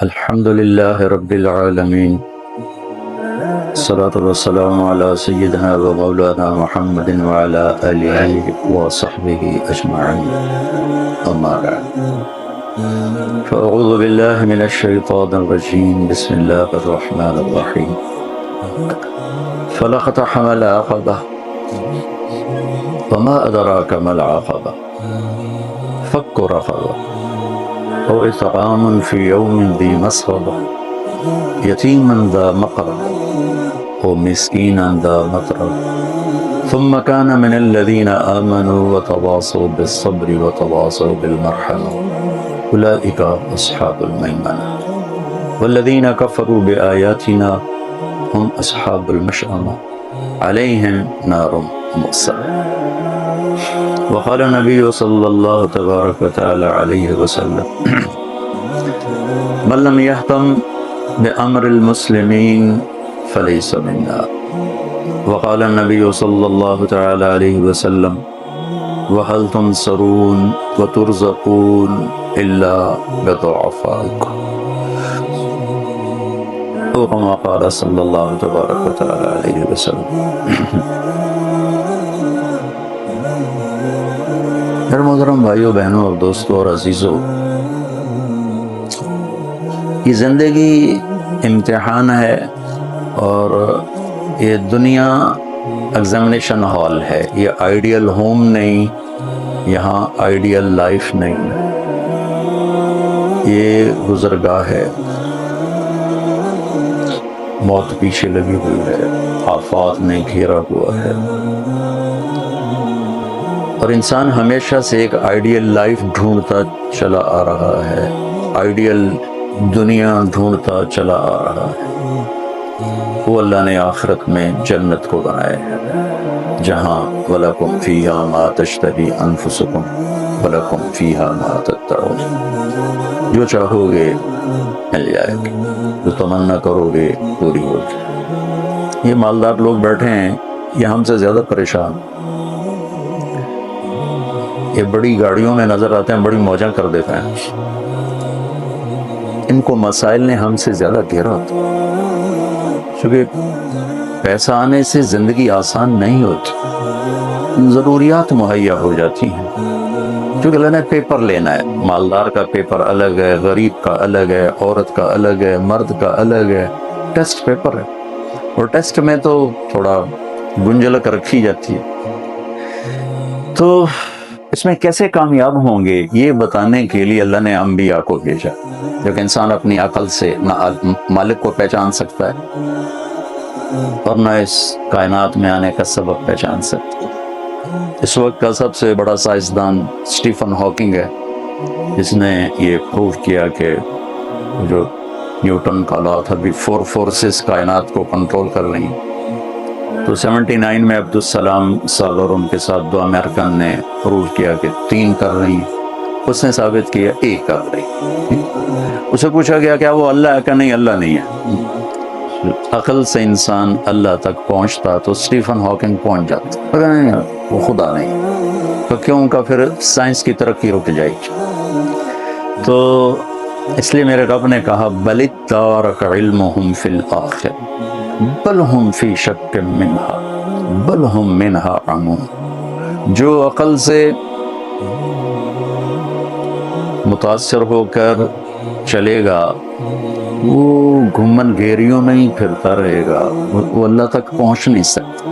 الحمد لله رب العالمين، الصلاة والسلام على سيدنا ومولانا محمد وعلى آله وصحبه أجمعين، أما بعد فأعوذ بالله من الشيطان الرجيم. بسم الله الرحمن الرحيم. فلاقتحم العقبة وما أدراك ما العقبة فك رقبة أو إطعام في يوم ذي مسغبة يتيما ذا مقربة ومسكينا ذا متربة ثم كان من الذين آمنوا وتواصوا بالصبر وتواصوا بالمرحمة أولئك أصحاب الميمنة والذين كفروا بآياتنا هم أصحاب المشأمة عليهم نار مؤصدة. وقال النبي صلى الله تبارك وتعالى عليه وسلم من لم يهتم بأمر المسلمين فليس منا. وقال النبي صلى الله تعالى عليه وسلم وهل تنصرون وترزقون إلا بضعفائكم، أو كما قال صلى الله تبارك وتعالى عليه وسلم. میرے محترم بھائیوں، بہنوں اور دوستوں اور عزیزوں، یہ زندگی امتحان ہے اور یہ دنیا ایگزامینیشن ہال ہے. یہ آئیڈیل ہوم نہیں، یہاں آئیڈیل لائف نہیں، یہ گزرگاہ ہے. موت پیچھے لگی ہوئی ہے، آفات نے گھیرا ہوا ہے، اور انسان ہمیشہ سے ایک آئیڈیل لائف ڈھونڈتا چلا آ رہا ہے، آئیڈیل دنیا ڈھونڈتا چلا آ رہا ہے. وہ اللہ نے آخرت میں جنت کو بنایا ہے جہاں وَلَكُمْ فِيهَا مَا تَشْتَهِي أَنفُسُكُمْ وَلَكُمْ فِيهَا مَا تَدَّعُونَ. جو چاہو گے مل جائے گی، جو تمنا کرو گے پوری ہوگی. یہ مالدار لوگ بیٹھے ہیں، یہ ہم سے زیادہ پریشان. یہ بڑی گاڑیوں میں نظر آتے ہیں، بڑی موجیں کر دیتے ہیں. ان کو مسائل نے ہم سے زیادہ گھیرا ہوتا، کیونکہ پیسہ آنے سے زندگی آسان نہیں ہوتی، ضروریات مہیا ہو جاتی ہیں. کیونکہ اللہ نے پیپر لینا ہے، مالدار کا پیپر الگ ہے، غریب کا الگ ہے، عورت کا الگ ہے، مرد کا الگ ہے. ٹیسٹ پیپر ہے، اور ٹیسٹ میں تو تھوڑا گنجلک رکھی جاتی ہے. تو اس میں کیسے کامیاب ہوں گے یہ بتانے کے لیے اللہ نے انبیاء کو بھیجا. کیونکہ انسان اپنی عقل سے نہ مالک کو پہچان سکتا ہے اور نہ اس کائنات میں آنے کا سبب پہچان سکتا ہے. اس وقت کا سب سے بڑا سائنسدان اسٹیفن ہاکنگ ہے، جس نے یہ پروف کیا کہ جو نیوٹن کا لا تھا بھی 4 فورسز کائنات کو کنٹرول کر رہی ہیں. تو 79 میں عبدالسلام سال اور ان کے ساتھ 2 امریکن نے پروف کیا کہ 3 کر رہی ہیں. اس نے ثابت کیا 1 کر رہی. اسے پوچھا گیا کیا وہ اللہ ہے؟ کہ نہیں، اللہ نہیں ہے. عقل سے انسان اللہ تک پہنچتا تو اسٹیفن ہاکنگ پہنچ جاتا، نہیں وہ خدا نہیں. تو کیوں کا پھر سائنس کی ترقی رک جائے گی. تو اس لیے میرے رب نے کہا بل ادارک علمہم فی الآخرہ بل ہم فی شک منہا بل ہم منہا عمون. جو عقل سے متاثر ہو کر چلے گا وہ گھومن گھیریوں میں ہی پھرتا رہے گا، وہ اللہ تک پہنچ نہیں سکتا.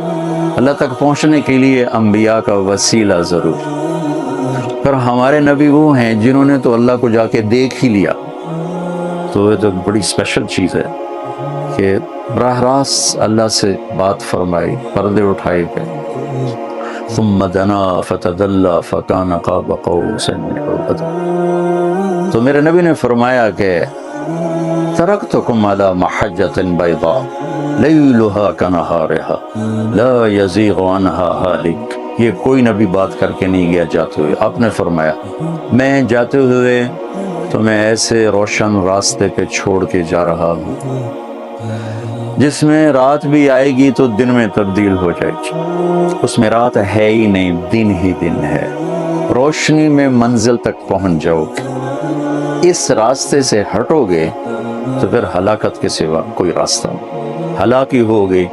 اللہ تک پہنچنے کے لیے انبیاء کا وسیلہ ضرور. پر ہمارے نبی وہ ہیں جنہوں نے تو اللہ کو جا کے دیکھ ہی لیا. تو یہ تو بڑی اسپیشل چیز ہے کہ براہ راست اللہ سے بات فرمائی، پردے اٹھائے گئے. ثم دنا فتدلى فكان قاب قوسين او ادنى. تو میرے نبی نے فرمایا کہ ترکتکم علی محجۃ بیضاء لیلها کنہارها لا یزیغ عنها ہالک. یہ کوئی نبی بات کر کے نہیں گیا جاتے ہوئے. آپ نے فرمایا میں جاتے ہوئے تمہیں ایسے روشن راستے پہ چھوڑ کے جا رہا ہوں جس میں رات بھی آئے گی تو دن میں تبدیل ہو جائے گی. اس میں رات ہے ہی نہیں، دن ہی دن ہے. روشنی میں منزل تک پہنچ جاؤ گے. اس راستے سے ہٹو گے تو پھر ہلاکت کے سوا کوئی راستہ نہیں، ہلاکی ہوگی۔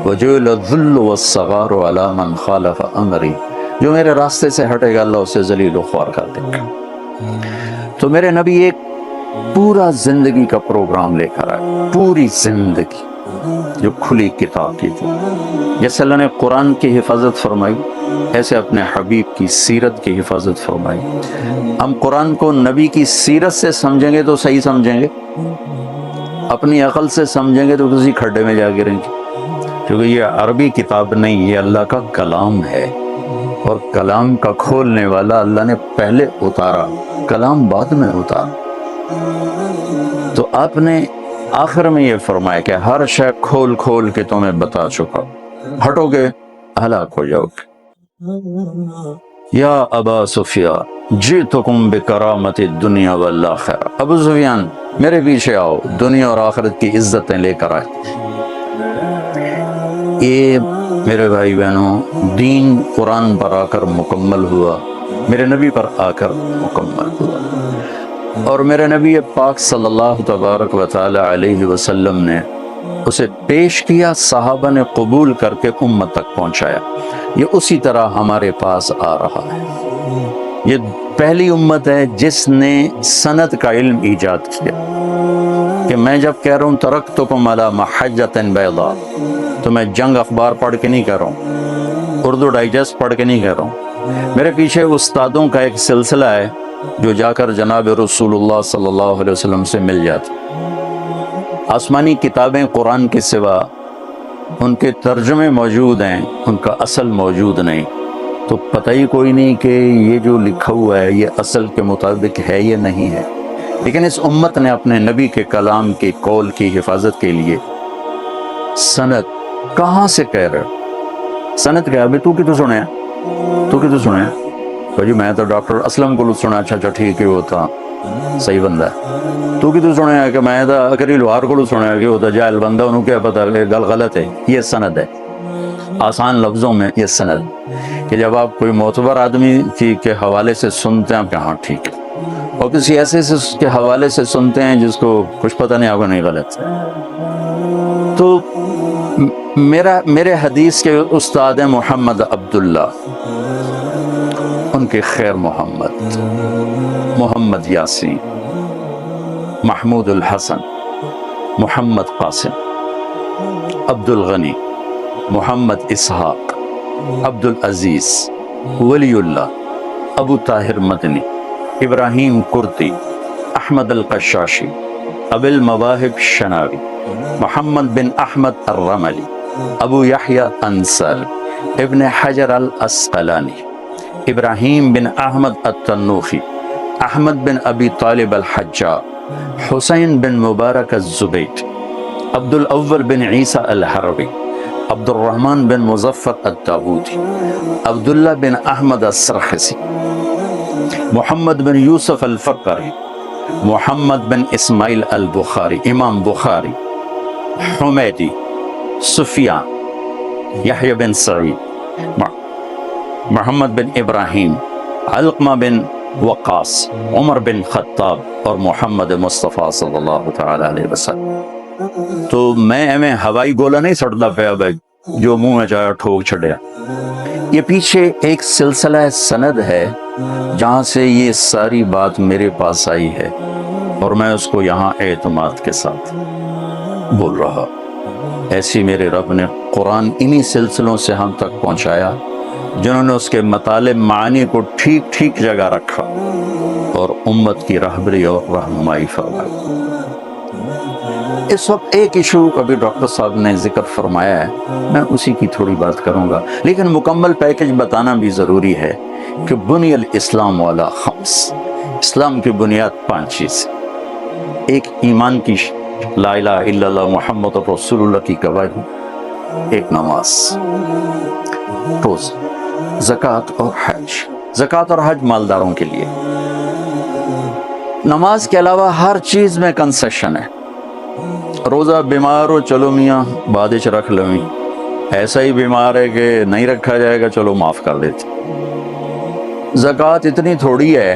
وَجُعِلَ الذُّلُّ وَالصَّغَارُ عَلَى مَنْ خَالَفَ أَمْرِي، جو میرے راستے سے ہٹے گا اللہ اسے ذلیل و خوار کر دے گا۔ تو میرے نبی ایک پورا زندگی کا پروگرام لے کر آئے، پوری زندگی جو کھلی کتاب کی تھی۔ جیسے اللہ نے قرآن کی حفاظت فرمائی، ایسے اپنے حبیب کی سیرت کی حفاظت فرمائی۔ ہم قرآن کو نبی کی سیرت سے سمجھیں گے تو صحیح سمجھیں گے، اپنی عقل سے سمجھیں گے تو کسی کھڈے میں جا گریں گے، کیونکہ یہ عربی کتاب نہیں، یہ اللہ کا کلام ہے، اور کلام کا کھولنے والا اللہ نے پہلے اتارا، کلام بعد میں اتارا۔ تو آپ نے آخر میں یہ فرمایا کہ ہر شے کھول کھول کے تمہیں بتا چکا، ہٹو گے ہلاک ہو جاؤ گے۔ یا ابا سفیان جئتکم بکرامت الدنیا والآخرہ، ابو سفیان میرے پیچھے آؤ، دنیا اور آخرت کی عزتیں لے کر آئے۔ یہ میرے بھائی بہنوں دین قرآن پر آ کر مکمل ہوا، میرے نبی پر آ کر مکمل ہوا، اور میرے نبی پاک صلی اللہ تبارک و تعالی علیہ وسلم نے اسے پیش کیا، صحابہ نے قبول کر کے امت تک پہنچایا۔ یہ اسی طرح ہمارے پاس آ رہا ہے۔ یہ پہلی امت ہے جس نے سند کا علم ایجاد کیا، کہ میں جب کہہ رہا ہوں ترکتکم علی محجۃ بیضاء، تو میں جنگ اخبار پڑھ کے نہیں کہہ رہا ہوں، اردو ڈائجسٹ پڑھ کے نہیں کہہ رہا ہوں۔ میرے پیچھے استادوں کا ایک سلسلہ ہے جو جا کر جناب رسول اللہ صلی اللہ علیہ وسلم سے مل جاتے۔ آسمانی کتابیں قرآن کے سوا ان کے ترجمے موجود ہیں، ان کا اصل موجود نہیں، تو پتہ ہی کوئی نہیں کہ یہ جو لکھا ہوا ہے یہ اصل کے مطابق ہے یا نہیں ہے۔ لیکن اس امت نے اپنے نبی کے کلام کے قول کی حفاظت کے لیے سند کہاں سے کہہ رہے؟ سند کیا ابھی تو کتوں سنیا، تو کتوں سنیا؟ تو جی میں تو ڈاکٹر اسلم کو سنا، اچھا ٹھیک ہے وہ تھا صحیح بندہ ہے۔ تو کتوں سنیا کہ میں تو اکری لوہار کو سنیا کہ وہ تو جاہل بندہ، انہوں کیا پتا کہ گل غلط ہے۔ یہ سند ہے، آسان لفظوں میں یہ سند، کہ جب آپ کوئی معتبر آدمی کے حوالے سے سنتے ہیں کہ ہاں ٹھیک ہے، اور کسی ایسے کے حوالے سے سنتے ہیں جس کو کچھ پتہ نہیں، آپ کو نہیں غلط ہے۔ تو میرے حدیث کے استاد ہیں محمد عبداللہ، ان کے خیر محمد، محمد یاسین، محمود الحسن، محمد قاسم، عبد الغنی، محمد اسحاق، عبد العزیز، ولی اللہ، ابو طاہر مدنی، ابراہیم کرتی، احمد القشاشی، ابو المواہب شناوی، محمد بن احمد الرملی، ابو یحییٰ انصاری، ابن حجر الاسقلانی، ابراہیم بن احمد التنوخی، احمد بن ابی طالب الحجاء، حسین بن مبارک الزبید، عبد الاول بن عیسیٰ الحربی، عبد الرحمن بن مظفر الداودی، عبداللہ بن احمد السرخسی، محمد بن یوسف الفقری، محمد بن اسماعیل البخاری، امام بخاری، حمیدی، سفیان، یحییٰ بن سعید، محمد بن ابراہیم، علقمہ بن وقاص، عمر بن خطاب، اور محمد مصطفیٰ صلی اللہ تعالی علیہ وسلم۔ تو میں ہوائی گولا نہیں سڑتا پیا بھائی جو منہ میں چاہا ٹھوک چھڑیا۔ یہ پیچھے ایک سلسلہ سند ہے جہاں سے یہ ساری بات میرے پاس آئی ہے، اور میں اس کو یہاں اعتماد کے ساتھ بول رہا۔ ایسی میرے رب نے قرآن انہی سلسلوں سے ہم تک پہنچایا جنہوں نے اس کے مطالب معانی کو ٹھیک ٹھیک جگہ رکھا اور امت کی رہبری اور رہنمائی فرمائی۔ اس وقت ایک ایشو ابھی ڈاکٹر صاحب نے ذکر فرمایا ہے، میں اسی کی تھوڑی بات کروں گا، لیکن مکمل پیکج بتانا بھی ضروری ہے کہ بنی الاسلام علی خمس، اسلام کی بنیاد 5 چیز، ایک ایمان کی لا الہ الا اللہ محمد رسول اللہ کی گواہی، ایک نماز، روزہ، زکوٰۃ اور حج۔ زکوٰۃ اور حج مالداروں کے لیے، نماز کے علاوہ ہر چیز میں کنسیشن ہے۔ روزہ بیمار ہو چلو میاں بعدش رکھ لویں، ایسا ہی بیمار ہے کہ نہیں رکھا جائے گا چلو معاف کر دیتے۔ زکوٰۃ اتنی تھوڑی ہے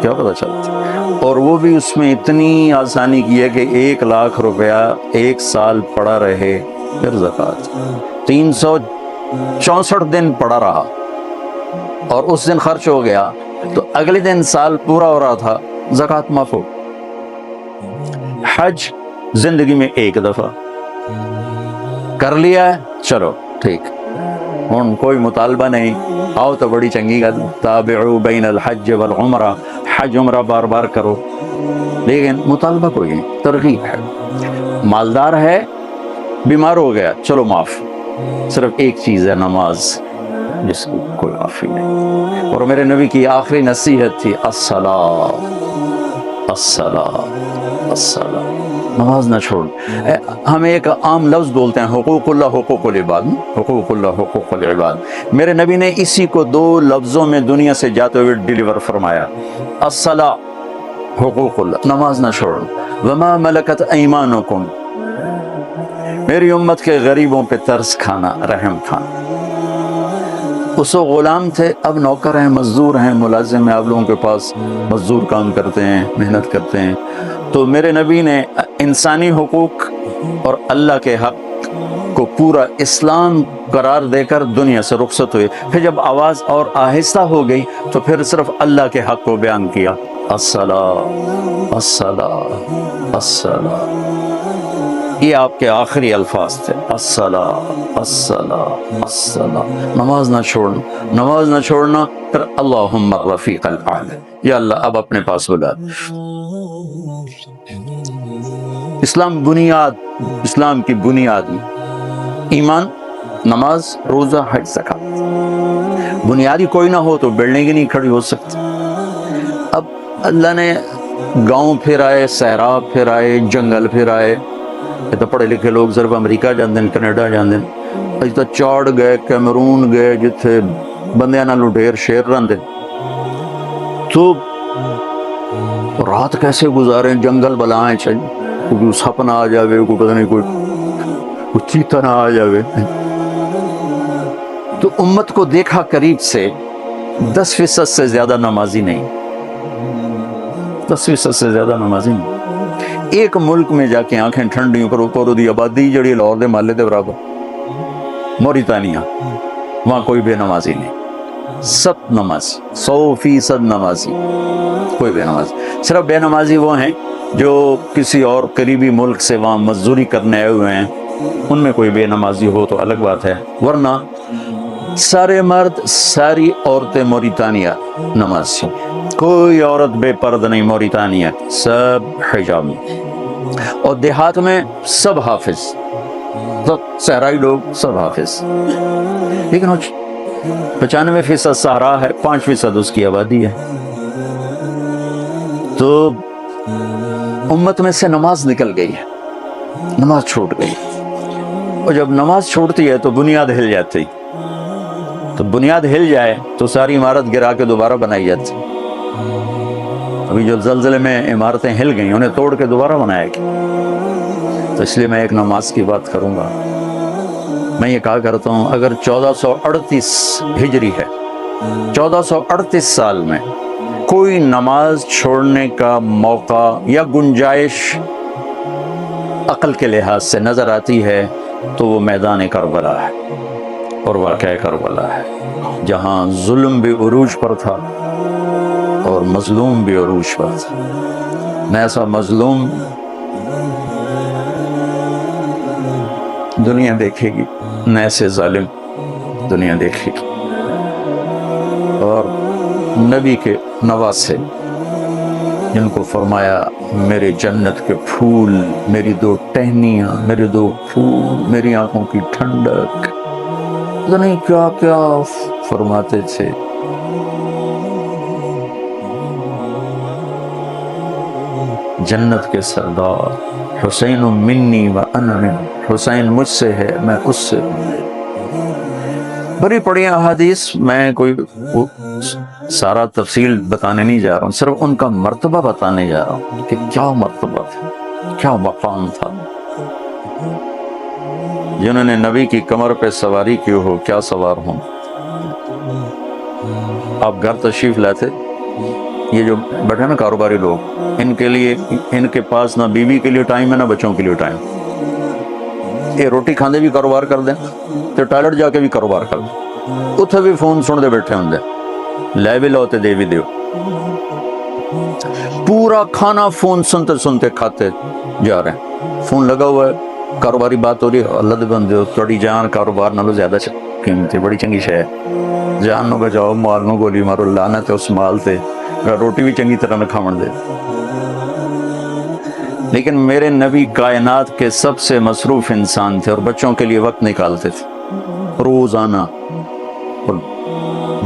کیا پتہ چلتا. اور وہ بھی اس میں اتنی آسانی کی ہے کہ 1 لاکھ روپیہ 1 سال پڑا رہے پھر زکوٰۃ 364 دن پڑا رہا اور اس دن خرچ ہو گیا تو اگلے دن سال پورا ہو رہا تھا زکوٰۃ معاف ہو. حج زندگی میں 1 دفعہ کر لیا ہے چلو ٹھیک، ہن کوئی مطالبہ نہیں. آؤ تو بڑی چنگی گل تابعوا بین الحج والعمرہ، حج عمرہ بار بار کرو، لیکن مطالبہ کوئی نہیں، ترغیب ہے. مالدار ہے، بیمار ہو گیا، چلو معاف. صرف ایک چیز ہے نماز، جس کو کوئی معافی نہیں. اور میرے نبی کی آخری نصیحت تھی الصلاۃ الصلاۃ الصلاۃ، نماز نہ چھوڑ. ہم ایک عام لفظ بولتے ہیں حقوق اللہ حقوق العباد، حقوق اللہ حقوق العباد. میرے نبی نے اسی کو 2 لفظوں میں دنیا سے جاتے ہوئے ڈیلیور فرمایا. الصلاۃ حقوق اللہ، نماز نہ چھوڑ. وما ملکت ایمانکم، میری امت کے غریبوں پہ ترس کھانا، رحم کھانا. اس وقت غلام تھے، اب نوکر ہیں، مزدور ہیں، ملازم ہیں، آپ لوگوں کے پاس مزدور کام کرتے ہیں، محنت کرتے ہیں. تو میرے نبی نے انسانی حقوق اور اللہ کے حق کو پورا اسلام قرار دے کر دنیا سے رخصت ہوئے. پھر جب آواز اور آہستہ ہو گئی تو پھر صرف اللہ کے حق کو بیان کیا، الصلاۃ الصلاۃ الصلاۃ. یہ آپ کے آخری الفاظ تھے، الصلاۃ الصلاۃ الصلاۃ. نماز نہ چھوڑنا، نماز نہ چھوڑنا. پھر اللہم الرفیق الاعلی، یا اللہ اب اپنے پاس بلا. اسلام بنیاد، اسلام کی بنیاد ایمان، نماز، روزہ، حج، زکوٰۃ. بنیادی کوئی نہ ہو تو بلڈنگ ہی نہیں کھڑی ہو سکتی. اب اللہ نے گاؤں پھرائے، صحرا پھرائے، جنگل پھرائے. یہ تو پڑھے لکھے لوگ صرف امریکہ جاندے ہیں، کینیڈا جاندے ہیں. اج تو چاڑ گئے، کیمرون گئے، جتھے بندیاں نال ڈھیر شیر رہندے. تو رات کیسے گزاریں، جنگل بلائیں چل، کوئی سپ نہ آ جاوے، کوئی پتہ نہیں کوئی چیتا نہ آ جاوے. تو امت کو دیکھا قریب سے، 10% سے زیادہ نمازی نہیں، 10% سے زیادہ نمازی نہیں. ایک ملک میں جا کے آنکھیں ٹھنڈیوں کرو، پورو دی آبادی جڑی لاہور دے محلے دے برابر، موریتانیہ، وہاں کوئی بے نمازی نہیں. سب نمازی، 100% نمازی، کوئی بے نمازی. صرف بے نمازی وہ ہیں جو کسی اور قریبی ملک سے وہاں مزدوری کرنے آئے ہوئے ہیں، ان میں کوئی بے نمازی ہو تو الگ بات ہے. ورنہ سارے مرد، ساری عورتیں موریتانیہ نمازی، کوئی عورت بے پردہ نہیں موریتانیہ، سب حجاب میں. اور دیہات میں سب حافظ، سب صحرائی لوگ سب حافظ. لیکن 95% صحرا ہے، 5% اس کی آبادی ہے. تو امت میں سے نماز نکل گئی ہے، نماز چھوٹ گئی. اور جب نماز چھوٹتی ہے تو بنیاد ہل جاتی. تو بنیاد ہل جائے تو ساری عمارت گرا کے دوبارہ بنائی جاتی. ابھی جو زلزلے میں عمارتیں ہل گئیں انہیں توڑ کے دوبارہ بنایا گیا. تو اس لیے میں ایک نماز کی بات کروں گا. میں یہ کہا کرتا ہوں اگر 1438 ہجری ہے، 1438 سال میں کوئی نماز چھوڑنے کا موقع یا گنجائش عقل کے لحاظ سے نظر آتی ہے تو وہ میدان کربلا ہے اور واقعہ کربلا ہے، جہاں ظلم بھی عروج پر تھا اور مظلوم بھی عروج پر تھا. نہ ایسا مظلوم دنیا دیکھے گی، نہ ایسے ظالم دنیا دیکھے گی. اور نبی کے نواسے جن کو فرمایا میرے جنت کے پھول، میری 2 ٹہنیاں، میرے 2 پھول، میری آنکھوں کی ٹھنڈک، پتہ نہیں کیا کیا فرماتے تھے. جنت کے سردار حسین منی و انا من، حسین مجھ سے ہے میں اس سے ہوں. بڑی پڑی احادیث، میں کوئی سارا تفصیل بتانے نہیں جا رہا ہوں، صرف ان کا مرتبہ بتانے جا رہا ہوں کہ کیا مرتبہ تھا، کیا مقام تھا. جنہوں نے نبی کی کمر پہ سواری کی ہو کیا سوار ہوں. آپ گھر تشریف لاتے، یہ جو بیٹھے نا کاروباری لوگ، ان کے لیے، ان کے پاس نہ بیوی کے لیے ٹائم ہے نہ بچوں کے لیے ٹائم. یہ روٹی کھاندے بھی کاروبار کر دیں تو ٹائلٹ جا کے بھی کاروبار کر دیں، اتنے بھی فون سن دے بیٹھے ہوں، لے بھی لو تے دے بھی دیو. پورا کھانا فون سنتے سنتے کھاتے جا رہے ہیں، فون لگا ہوا ہے، کاروباری بات ہو رہی ہے. اللہ دے بندے، تھوڑی جان کاروبار نالوں زیادہ قیمتی، بڑی چنگی شے ہے. جان نو بچاؤ، مال نو گولی مارو، لعنت ہے اس مال تے، روٹی بھی چنگی طرح نہ کھاون دے. لیکن میرے نبی کائنات کے سب سے مصروف انسان تھے اور بچوں کے لیے وقت نکالتے تھے روزانہ. اور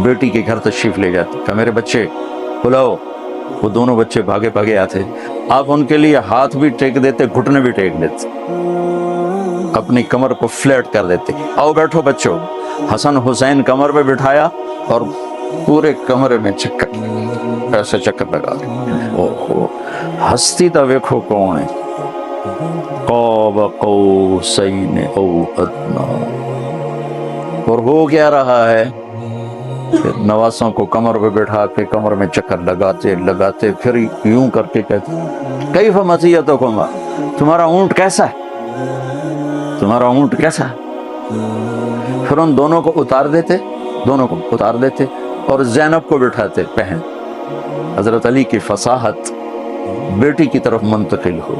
بیٹی کے گھر تشریف لے جاتے کہ میرے بچے بلاؤ، وہ دونوں بچے بھاگے بھاگے آتے، آپ ان کے لیے ہاتھ بھی ٹیک دیتے، گھٹنے بھی ٹیک دیتے، اپنی کمر کو فلیٹ کر دیتے. آؤ بیٹھو بچوں. حسن حسین کمر پہ بٹھایا اور پورے کمرے میں چکر، ایسے چکر لگا رہے. اوہو، ہستی تا ویکھو کون ہے، قاب قوسین او ادنا. اور ہو کیا رہا ہے، نواسوں کو کمر پہ بٹھا کے کمر میں چکر لگاتے لگاتے پھر یوں کر کے کہتے کیف مزیتکم، تمہارا اونٹ کیسا ہے، تمہارا اونٹ کیسا ہے. پھر ان دونوں کو اتار دیتے اور زینب کو بٹھاتے پہن. حضرت علی کی فصاحت بیٹی کی طرف منتقل ہو.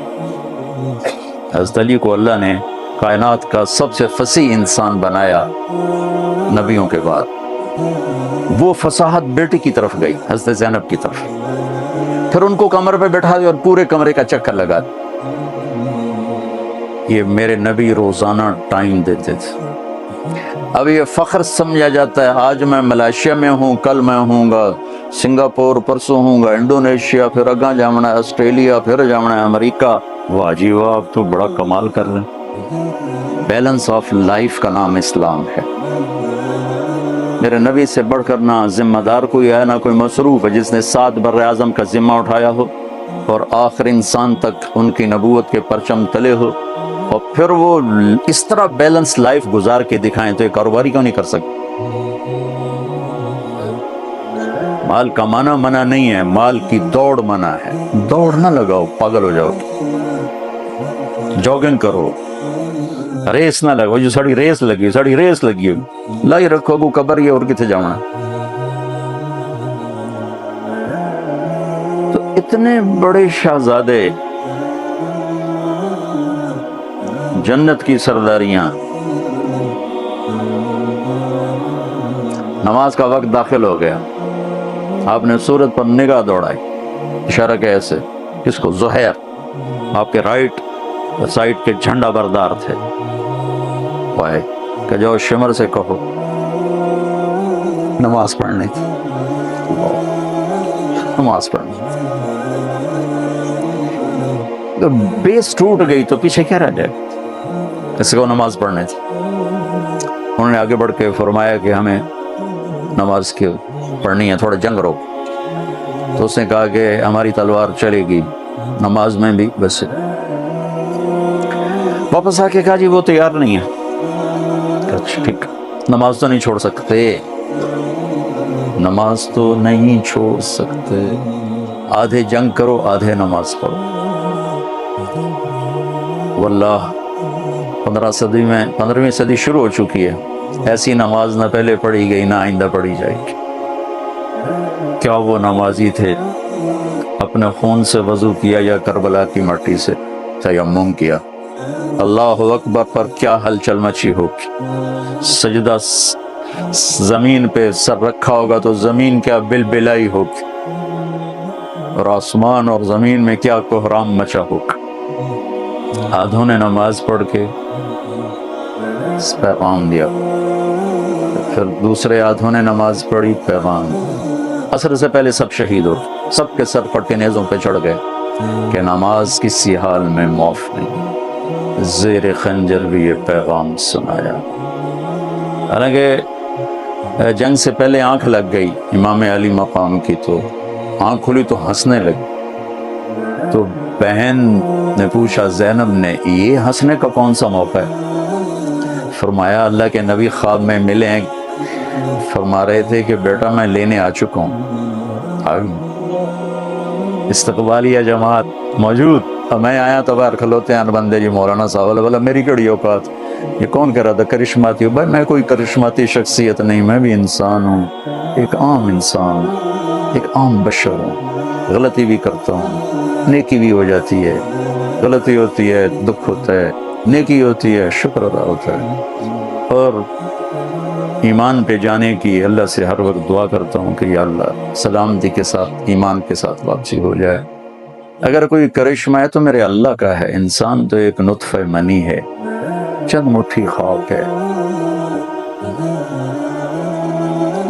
حضرت علی کو اللہ نے کائنات کا سب سے فصیح انسان بنایا نبیوں کے بعد. وہ فصاحت بیٹی کی طرف گئی، حضرت زینب کی طرف. پھر ان کو کمر پہ بٹھا دیا اور پورے کمرے کا چکر لگا دیا. یہ میرے نبی روزانہ ٹائم دیتے تھے. اب یہ فخر سمجھا جاتا ہے، آج میں ملائیشیا میں ہوں، کل میں ہوں گا سنگاپور، پرسوں ہوں گا انڈونیشیا، پھر اگاں جامنا ہے آسٹریلیا، پھر جامنا ہے امریکہ. واہ جی واہ، آپ تو بڑا کمال کر رہے ہیں. بیلنس آف لائف کا نام اسلام ہے. میرے نبی سے بڑھ کر نہ ذمہ دار کوئی ہے، نہ کوئی مصروف ہے جس نے 7 بر اعظم کا ذمہ اٹھایا ہو اور آخر انسان تک ان کی نبوت کے پرچم تلے ہو، اور پھر وہ اس طرح بیلنس لائف گزار کے دکھائیں. تو یہ کاروباری کیوں نہیں کر سکتے؟ مال کمانا منع نہیں ہے، مال کی دوڑ منع ہے. دوڑ نہ لگاؤ، پاگل ہو جاؤ. جاگنگ کرو، ریس نہ لگاؤ. جو ساڑی ریس لگی لائی رکھو کو قبر یہ اور کتے جاؤنا. تو اتنے بڑے شہزادے، جنت کی سرداریاں. نماز کا وقت داخل ہو گیا، آپ نے سورت پر نگاہ دوڑائی، اشارہ کہ ایسے کس کو؟ زہیر آپ کے رائٹ سائڈ کے جھنڈا بردار تھے. وائے کہ جو شمر سے کہو نماز پڑھنی تھی، نماز پڑھنی تھی. تو بیس ٹوٹ گئی تو پیچھے کیا رہ جائے؟ اس کو نماز پڑھنی تھی. انہوں نے آگے بڑھ کے فرمایا کہ ہمیں نماز کی پڑھنی ہے، تھوڑا جنگ روک. تو اس نے کہا کہ ہماری تلوار چلے گی نماز میں بھی. بس واپس آ کے کہا جی وہ تیار نہیں ہے. اچھا ٹھیک، نماز تو نہیں چھوڑ سکتے، نماز تو نہیں چھوڑ سکتے. آدھے جنگ کرو، آدھے نماز پڑھو. واللہ 15ویں صدی شروع ہو چکی ہے، ایسی نماز نہ پہلے پڑھی گئی نہ آئندہ پڑھی جائے گی. کیا وہ نمازی تھے، اپنے خون سے وضو کیا یا کربلا کی مٹی سے تیمم کیا. اللہ اکبر پر کیا ہلچل مچی ہوگی. سجدہ زمین پہ سر رکھا ہوگا تو زمین کیا بلبلائی ہوگی، اور آسمان اور زمین میں کیا کوہرام مچا ہوگا. آدھوں نے نماز پڑھ کے پیغام دیا، پھر دوسرے آدھوں نے نماز پڑھی، پیغام. عصر سے پہلے سب شہید ہو، سب کے سر پٹ کے نیزوں پہ چڑھ گئے کہ نماز کسی حال میں معاف نہیں. زیر خنجر بھی یہ پیغام سنایا. حالانکہ جنگ سے پہلے آنکھ لگ گئی امام علی مقام کی، تو آنکھ کھلی تو ہنسنے لگی. تو بہن نے پوچھا زینب نے، یہ ہنسنے کا کون سا موقع ہے؟ فرمایا اللہ کے نبی خواب میں ملے ہیں فرما رہے تھے کہ بیٹا میں لینے آ چکا ہوں، آ گئی استقبالیہ جماعت موجود. اب میں آیا تو باہر کھلوتے ہیں بندے جی مولانا صاحب بولا میری کڑی اوقات، یہ کون کہہ رہا تھا کرشماتی ہو؟ بھائی میں کوئی کرشماتی شخصیت نہیں، میں بھی انسان ہوں، ایک عام انسان، ایک عام بشر ہوں، غلطی بھی کرتا ہوں، نیکی بھی ہو جاتی ہے، غلطی ہوتی ہے دکھ ہوتا ہے، نیکی ہوتی ہے شکر ادا ہوتا ہے. اور ایمان پہ جانے کی اللہ سے ہر وقت دعا کرتا ہوں کہ یا اللہ سلامتی کے ساتھ ایمان کے ساتھ واپسی ہو جائے. اگر کوئی کرشمہ ہے تو میرے اللہ کا ہے، انسان تو ایک نطفہ منی ہے، چند مٹھی خاک ہے.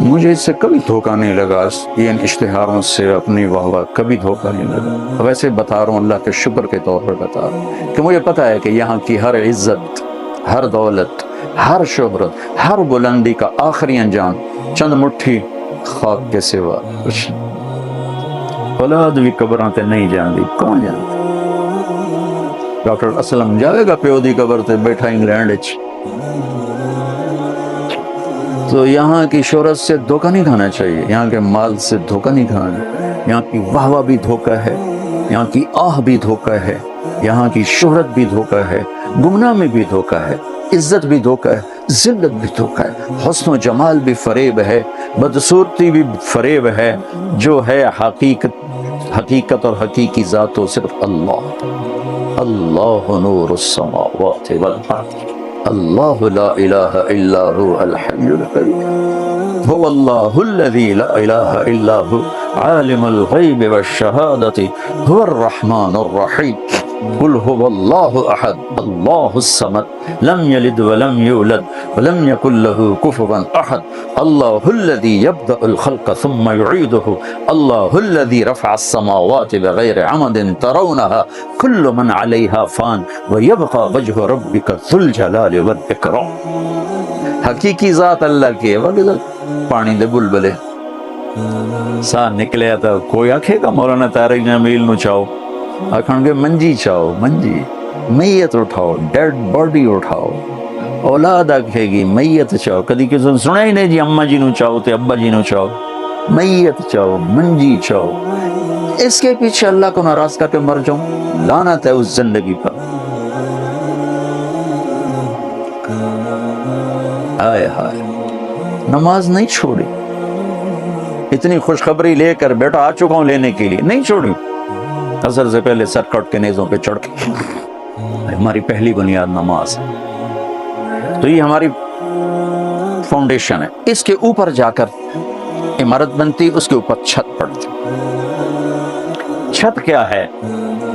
مجھے اس سے کبھی دھوکہ نہیں لگا، ان اشتہاروں سے اپنی واہ کبھی دھوکہ نہیں لگا. ویسے بتا رہا ہوں اللہ کے شکر کے طور پر بتا رہا ہوں کہ مجھے پتا ہے کہ یہاں کی ہر عزت، ہر دولت، ہر شہرت، ہر بلندی کا آخری انجام چند مٹھی خاک کے سوا کچھ نہیں. اولاد بھی قبراں تے نہیں جاندی، کون جانتا؟ ڈاکٹر اسلم جاوے گا پیو دی قبر تے بیٹھا انگلینڈ وچ. تو یہاں کی شہرت سے دھوکہ نہیں کھانا چاہیے، یہاں کے مال سے دھوکہ نہیں کھانا. یہاں کی واہ واہ بھی دھوکہ ہے، یہاں کی آہ بھی دھوکہ ہے، یہاں کی شہرت بھی دھوکہ ہے، گمنامی بھی دھوکہ ہے، عزت بھی دھوکہ ہے، ذلت بھی دھوکہ ہے، حسن و جمال بھی فریب ہے، بدصورتی بھی فریب ہے. جو ہے حقیقت اور حقیقی ذات تو صرف اللہ. اللہ نور السماوات والارض، اللہ لا الہ الا هو الحی القیوم، هو اللہ الذی لا الہ الا هو عالم الغیب والشہادۃ، هو الرحمن الرحیم. قل هو اللہ احد اللہ الصمد لم یلد ولم یولد ولم یکن له کفوا احد. اللہ الذی یبدأ الخلق ثم یعیدہ، اللہ الذی رفع السماوات بغیر عمد ترونها کل من علیہا فان ویبقى وجہ ربک ذو الجلال والاکرام. حقیقی ذات اللہ کی ہے. پانی دے بلبلے سا نکلیا تا کوئی آکھے گا مولانا طارق جمیل نو چاہو؟ آکھن گے منجی چاہو، منجی میت اٹھاؤ، ڈیڈ باڈی اٹھاؤ. اولاد آکھے گی میت چاہو. کدی کسی نے سنا ہی نہیں جی اماں جی نو چاہو تے ابا جی نو چاہو. میت چاہو، منجی چاہو. اس کے پیچھے اللہ کو ناراض کر کے مر جاؤں، لعنت ہے اس زندگی پر. ہائے ہائے، نماز نہیں چھوڑی. اتنی خوشخبری لے کر بیٹا آ چکا ہوں لینے کے لیے، نہیں چھوڑی. اثر سے پہلے سر کٹ کے نیزوں پہ چڑھ کے. ہماری پہلی بنیاد نماز، تو یہ ہماری فاؤنڈیشن ہے. اس کے اوپر جا کر عمارت بنتی، اس کے اوپر چھت پڑتی. چھت کیا ہے؟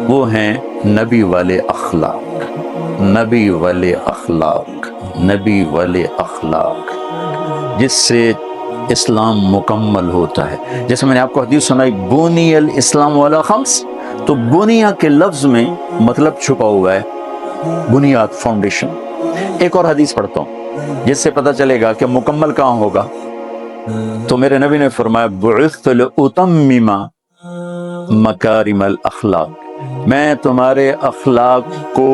وہ ہیں نبی والے اخلاق، نبی والے اخلاق، نبی والے اخلاق، جس سے اسلام مکمل ہوتا ہے. جیسے میں نے آپ کو حدیث سنائی بنی الاسلام والا خمس، تو بنیا کے لفظ میں مطلب چھپا ہوا ہے بنیاد، فاؤنڈیشن. ایک اور حدیث پڑھتا ہوں جس سے پتہ چلے گا کہ مکمل کہاں ہوگا. تو میرے نبی نے فرمایا بعثت لأتمم مکارم الاخلاق، میں تمہارے اخلاق کو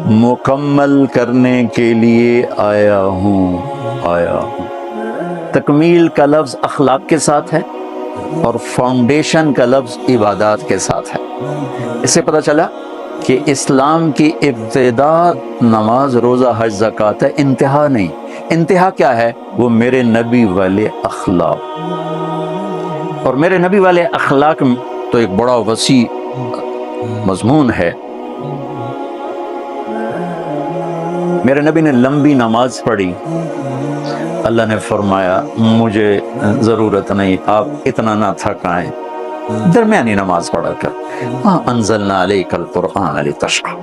مکمل کرنے کے لیے آیا ہوں. تکمیل کا لفظ اخلاق کے ساتھ ہے اور فاؤنڈیشن کا لفظ عبادات کے ساتھ ہے. اس سے پتہ چلا کہ اسلام کی ابتدا نماز، روزہ، حج، زکوٰۃ ہے، انتہا نہیں. انتہا کیا ہے؟ وہ میرے نبی والے اخلاق. اور میرے نبی والے اخلاق تو ایک بڑا وسیع مضمون ہے. میرے نبی نے لمبی نماز پڑھی، اللہ نے فرمایا مجھے ضرورت نہیں، آپ اتنا نہ تھکائیں، درمیانی نماز پڑھا کر. انزلنا علیک القرآن لتشقى،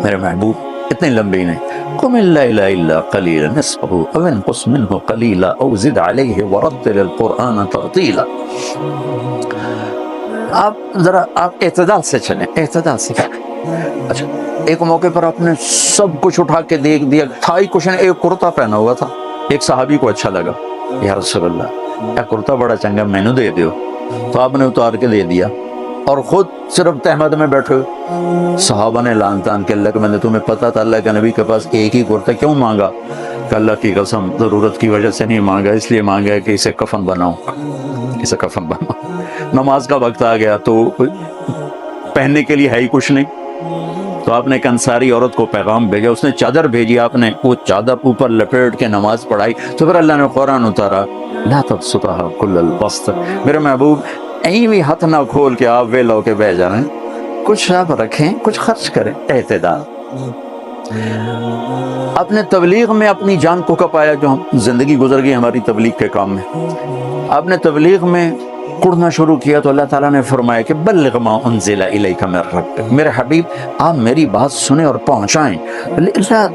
میرے محبوب اتنی لمبی نہیں. قم اللیل الا قلیلا نصفه او انقص منه قلیلا او زد علیہ ورتل القرآن ترتیلا. آپ اعتدال سے چلیں، اعتدال سے. اچھا، ایک موقع پر آپ نے سب کچھ اٹھا کے دیکھ دیا، تھا ہی کچھ نہیں، ایک کرتا پہنا ہوا تھا. ایک صحابی کو اچھا لگا، یا رسول اللہ یہ کرتا بڑا چنگا، میں نے دے دیو. تو آپ نے اتار کے دے دیا اور خود صرف تہمت میں بیٹھے. صحابہ نے لان تان کے اللہ کہ میں نے تمہیں پتا تھا اللہ کے نبی کے پاس ایک ہی کرتا، کیوں مانگا؟ کہ اللہ کی قسم ضرورت کی وجہ سے نہیں مانگا، اس لیے مانگا کہ اسے کفن بناؤ، اسے کفن بناؤ۔ نماز کا وقت آ گیا تو پہننے کے لیے ہے ہی کچھ نہیں، تو آپ نے ایک انصاری عورت کو پیغام بھیجا، اس نے چادر بھیجی، آپ نے وہ چادر اوپر لپیٹ کے نماز پڑھائی، تو پھر اللہ نے قرآن اتارا، لا تبسطها كل البسط، میرے محبوب ایویں ہاتھ نہ کھول کے آپ ویل ہو کے بہ جائیں، کچھ آپ رکھیں، کچھ خرچ کریں، اعتدال۔ اپنے تبلیغ میں اپنی جان کو کپایا، جو زندگی گزر گئی ہماری تبلیغ کے کام میں، آپ نے تبلیغ میں کڑنا شروع کیا تو اللہ تعالیٰ نے فرمایا کہ بلغ ما انزل الیک من ربک، میرے حبیب آپ میری بات سنیں اور پہنچائیں،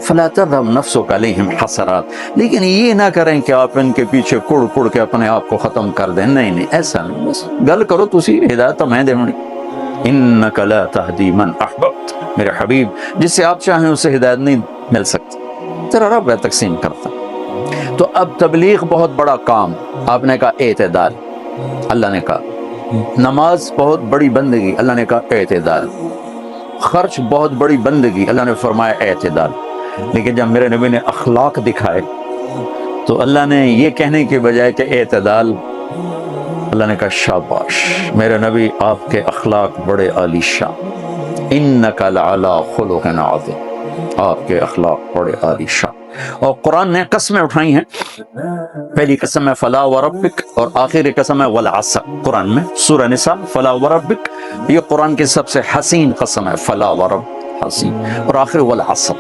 فلا تذهب نفسک علیہم حسرات، لیکن یہ نہ کریں کہ آپ ان کے پیچھے کڑ کڑ کے اپنے آپ کو ختم کر دیں، نہیں ایسا نہیں، بس گل کرو تسی، ہدایت تو میں دونی، انک لا تہدی من احببت، میرے حبیب جس سے آپ چاہیں اسے ہدایت نہیں مل سکتی، تیرا رب ہے تقسیم کرتا۔ تو اب تبلیغ بہت بڑا کام، آپ نے کہا اعتدال، اللہ نے کہا نماز بہت بڑی بندگی، اللہ نے کہا اعتدال، خرچ بہت بڑی بندگی، اللہ نے فرمایا اعتدال، لیکن جب میرے نبی نے اخلاق دکھائے تو اللہ نے یہ کہنے کے بجائے کہ اعتدال، اللہ نے کہا شاباش میرے نبی آپ کے اخلاق بڑے عالی شان، انک لعلی خلق عظیم، آپ کے اخلاق بڑے عالی شان۔ اور قرآن نے قسمیں اٹھائی ہیں، پہلی قسم ہے فلا وربک اور آخری قسم ہے والعصر، قرآن میں سورہ نساء فلا وربک، یہ قرآن کی سب سے حسین قسم ہے، فلا ورب حسین، اور آخر والعصر۔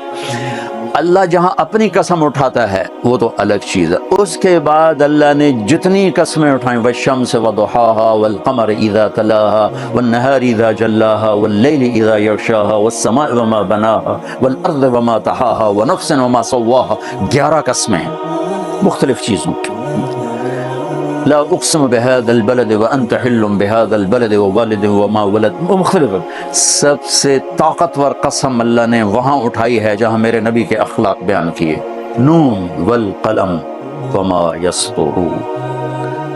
اللہ جہاں اپنی قسم اٹھاتا ہے وہ تو الگ چیز ہے، اس کے بعد اللہ نے جتنی قسمیں اٹھائیں، والشمس وضحاها والقمر اذا تلاها والنهار اذا جلاها واللیل اذا یغشاها والسماء وما بناها والارض وما طحاها ونفس وما سواها، 11 قسمیں ہیں مختلف چیزوں کی، لا اقسم بهذا البلد وانت حل بهذا البلد ووالد وما ولد، وہ مختلف، سب سے طاقتور قسم اللہ نے وہاں اٹھائی ہے جہاں میرے نبی کے اخلاق بیان کیے، نون والقلم وما یسطرون،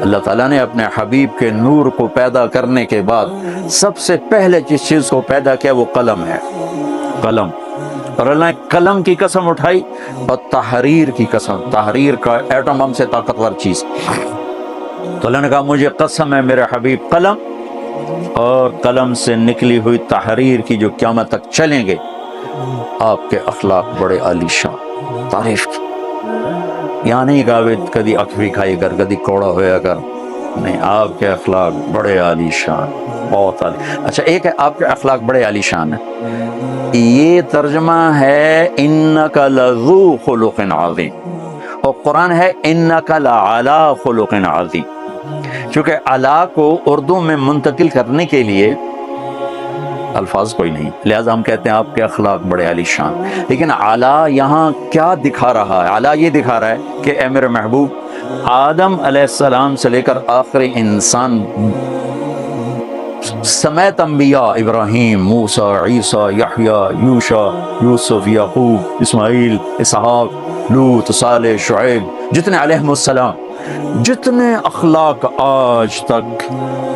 اللہ تعالیٰ نے اپنے حبیب کے نور کو پیدا کرنے کے بعد سب سے پہلے جس چیز کو پیدا کیا وہ قلم ہے، قلم، اور اللہ نے قلم کی قسم اٹھائی اور تحریر کی قسم، تحریر کا ایٹم بم سے طاقتور چیز، تو اللہ نے کہا مجھے قسم ہے میرے حبیب قلم اور قلم سے نکلی ہوئی تحریر کی جو قیامت تک چلیں گے، آپ کے اخلاق بڑے عالی شان، تعریف کی، یہاں نہیں کہا کدی اکھوی کھائی کر کدی کوڑا ہویا کر، نہیں، آپ کے اخلاق بڑے عالی شان، بہت عالی۔ اچھا ایک ہے آپ کے اخلاق بڑے عالی شان ہے، یہ ترجمہ ہے انک لذو خلق عظیم، اور قرآن ہے انک لعلی خلق عظیم، چونکہ علا کو اردو میں منتقل کرنے کے لیے الفاظ کوئی نہیں، لہذا ہم کہتے ہیں آپ کے اخلاق بڑے عالی شان، لیکن علا یہاں کیا دکھا رہا ہے؟ علا یہ دکھا رہا ہے کہ اے میرے محبوب آدم علیہ السلام سے لے کر آخری انسان سمیت انبیاء، ابراہیم، موسیٰ، عیسیٰ، یحییٰ، یوشع، یوسف، یعقوب، اسماعیل، اسحاق، لوط، صالح، شعیب، جتنے علیہم السلام، جتنے اخلاق آج تک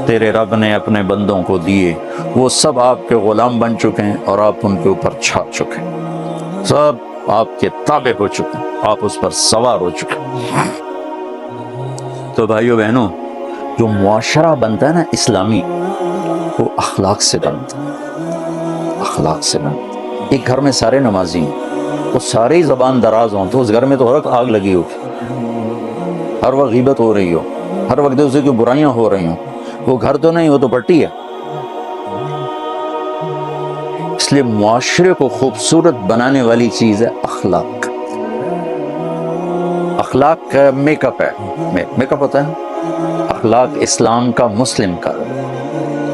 تیرے رب نے اپنے بندوں کو دیے وہ سب آپ کے غلام بن چکے ہیں اور آپ ان کے اوپر چھاپ چکے ہیں، سب آپ کے تابع ہو چکے ہیں، آپ اس پر سوار ہو چکے ہیں۔ تو بھائیو بہنوں، جو معاشرہ بنتا ہے نا اسلامی، وہ اخلاق سے بنتا ہے، اخلاق سے بنتا ہے۔ ایک گھر میں سارے نمازی ہیں، وہ سارے ہی زبان دراز ہوں تو اس گھر میں تو ہر وقت آگ لگی ہو، ہر وقت غیبت ہو رہی ہو، ہر وقت دوسرے کی برائیاں ہو رہی ہوں، وہ گھر تو نہیں، وہ تو پٹی ہے۔ اس لیے معاشرے کو خوبصورت بنانے والی چیز ہے اخلاق۔ اخلاق کا میک اپ ہے، میک اپ ہوتا ہے اخلاق اسلام کا، مسلم کا،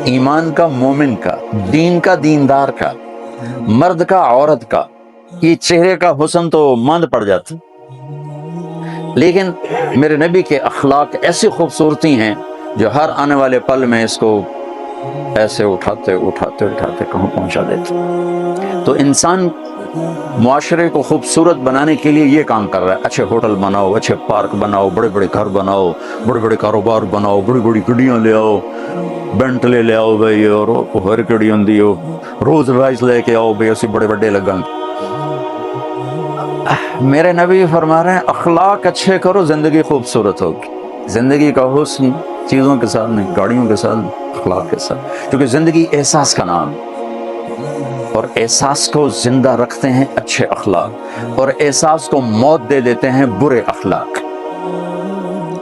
ایمان کا، مومن کا، دین کا، دیندار کا، مرد کا، عورت کا۔ یہ چہرے کا حسن تو ماند پڑ جاتا، لیکن میرے نبی کے اخلاق ایسی خوبصورتی ہیں جو ہر آنے والے پل میں اس کو ایسے اٹھاتے اٹھاتے اٹھاتے کہاں پہنچا دیتے۔ تو انسان معاشرے کو خوبصورت بنانے کے لیے یہ کام کر رہا ہے، اچھے ہوٹل بناؤ، اچھے پارک بناؤ، بڑے بڑے گھر بناؤ، بڑے بڑے کاروبار بناؤ، بڑی بڑی گڈیاں لے آؤ، بینٹلے لے آؤ بھائی، اور ہر گڈی ہوندی ہو، روز رائز لے کے آؤ بھائی، اسی بڑے بڑے لگاں۔ میرے نبی فرما رہے ہیں اخلاق اچھے کرو زندگی خوبصورت ہوگی. زندگی کا حسن چیزوں کے ساتھ نہیں، گاڑیوں کے ساتھ، اخلاق کے ساتھ. کیونکہ زندگی احساس کا نام ہے، اور احساس کو زندہ رکھتے ہیں اچھے اخلاق، اور احساس کو موت دے دیتے ہیں برے اخلاق.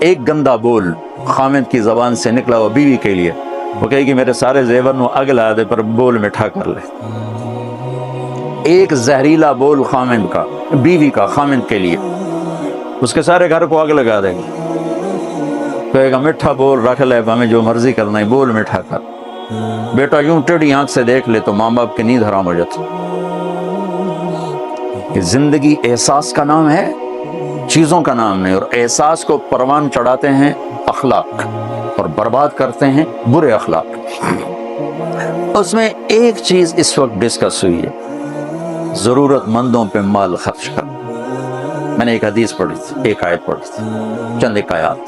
ایک گندا بول خامد کی زبان سے نکلا ہوا بیوی کے لیے، وہ کہے گی میرے سارے زیور نو اگ لا دے پر بول میٹھا کر لے. ایک زہریلا بول خامد کا، بیوی کا خامد کے لیے، اس کے سارے گھر کو آگ لگا دے گا. کہے گا میٹھا بول رکھ لے، ہمیں جو مرضی کرنا ہے، بول میٹھا کر. بیٹا یوں ٹیڑھی آنکھ سے دیکھ لے تو ماں باپ کی نیند حرام ہو جاتی. کہ زندگی احساس کا نام ہے، چیزوں کا نام نہیں، اور احساس کو پروان چڑھاتے ہیں اخلاق اور برباد کرتے ہیں برے اخلاق. اس میں ایک چیز اس وقت ڈسکس ہوئی ہے، ضرورت مندوں پہ مال خرچ کر. میں نے ایک حدیث پڑھی تھی، ایک آیت پڑھی تھی، چند ایک آیات.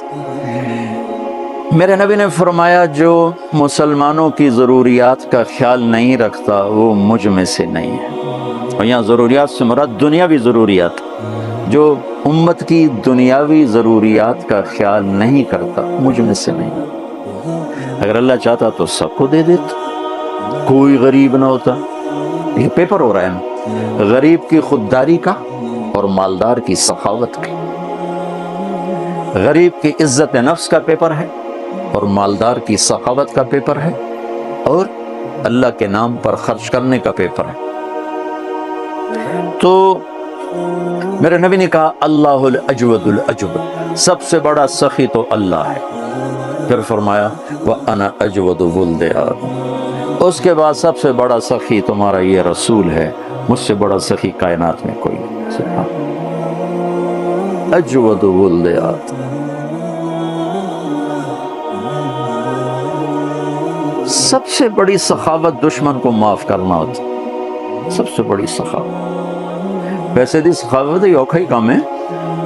میرے نبی نے فرمایا جو مسلمانوں کی ضروریات کا خیال نہیں رکھتا وہ مجھ میں سے نہیں ہے. اور یہاں ضروریات سے مراد دنیاوی ضروریات. جو امت کی دنیاوی ضروریات کا خیال نہیں کرتا مجھ میں سے نہیں. اگر اللہ چاہتا تو سب کو دے دیتا، کوئی غریب نہ ہوتا. یہ پیپر ہو رہا ہے نا، غریب کی خودداری کا اور مالدار کی سخاوت کا. غریب کی عزت نفس کا پیپر ہے اور مالدار کی سخاوت کا پیپر ہے، اور اللہ کے نام پر خرچ کرنے کا پیپر ہے. تو میرے نبی نے کہا اللہ الاجود الاجود، سب سے بڑا سخی تو اللہ ہے. پھر فرمایا وَأَنَا أَجْوَدُ وُلْدِ آدَمَ، اس کے بعد سب سے بڑا سخی تمہارا یہ رسول ہے، مجھ سے بڑا سخی کائنات میں کوئی نہیں. سبحان اجود وُلْدِ آدَمَ. سب سے بڑی سخاوت دشمن کو معاف کرنا ہوتا، سب سے بڑی سخاوت. ویسے دی سخاوت یہ اوکھا ہی کام ہے،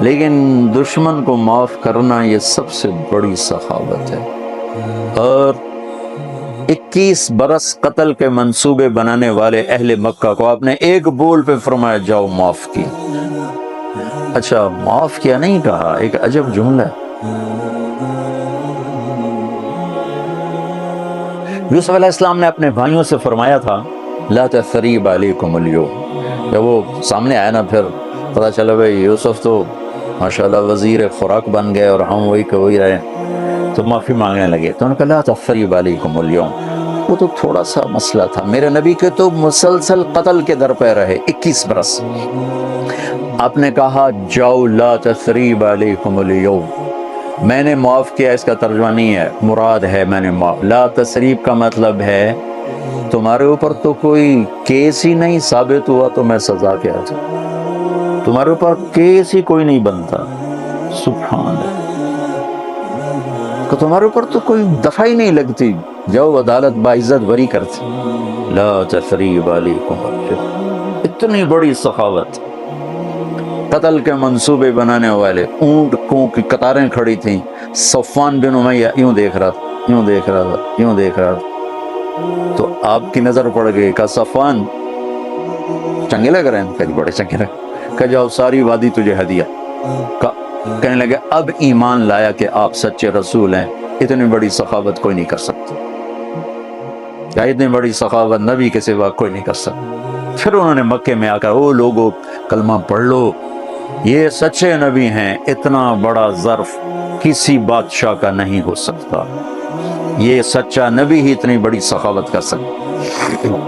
لیکن دشمن کو معاف کرنا یہ سب سے بڑی سخاوت ہے. اور 21 برس قتل کے منصوبے بنانے والے اہل مکہ کو آپ نے ایک بول پہ فرمایا جاؤ معاف کیا. اچھا معاف کیا نہیں کہا، ایک عجب جملہ ہے. یوسف علیہ السلام نے اپنے بھائیوں سے فرمایا تھا لا تثریب علیکم اليوم. جب وہ سامنے آیا نا، پھر پتا چلا بھائی یوسف تو ماشاءاللہ وزیر خوراک بن گئے اور ہم وہی کہ وہی رہے، تو معافی مانگنے لگے. تو انہوں نے کہا لا تثریب علیکم اليوم. وہ تو تھوڑا سا مسئلہ تھا، میرے نبی کے تو مسلسل قتل کے در پہ رہے 21 برس. آپ نے کہا جاؤ لا تثریب علیکم اليوم، میں نے معاف کیا. اس کا ترجمہ نہیں ہے، مراد ہے میں نے معاف. لا تثریب کا مطلب ہے تمہارے اوپر تو کوئی کیس ہی نہیں ثابت ہوا تو میں سزا کیا تھا. تمہارے اوپر کیس ہی کوئی نہیں بنتا. سبحان اللہ. تمہارے اوپر تو کوئی دفعہ ہی نہیں لگتی، جاؤ عدالت باعزت بری کرتی. لا تثریب علیکم اليوم. اتنی بڑی سخاوت. قتل کے منصوبے بنانے والے اونٹ کو کی قطاریں کھڑی تھیں. صفوان بن امیہ یوں دیکھ رہا تھا، یوں دیکھ رہا تھا، یوں دیکھ رہا تھا. تو آپ کی نظر پڑ گئی، کہا صفوان چنگے لگ رہے ہیں؟ کہا بڑے چنگے لگ. کہا جاؤ ساری وادی تجھے ہدیہ. کہنے لگے اب ایمان لایا کہ آپ سچے رسول ہیں، اتنی بڑی سخاوت کوئی نہیں کر سکتا. کیا اتنی بڑی سخاوت نبی کے سوا کوئی نہیں کر سکتا. پھر انہوں نے مکے میں آ کر او لوگو کلمہ پڑھ لو، یہ سچے نبی ہیں، اتنا بڑا ظرف کسی بادشاہ کا نہیں ہو سکتا، یہ سچا نبی ہی اتنی بڑی سخاوت کر سکتا.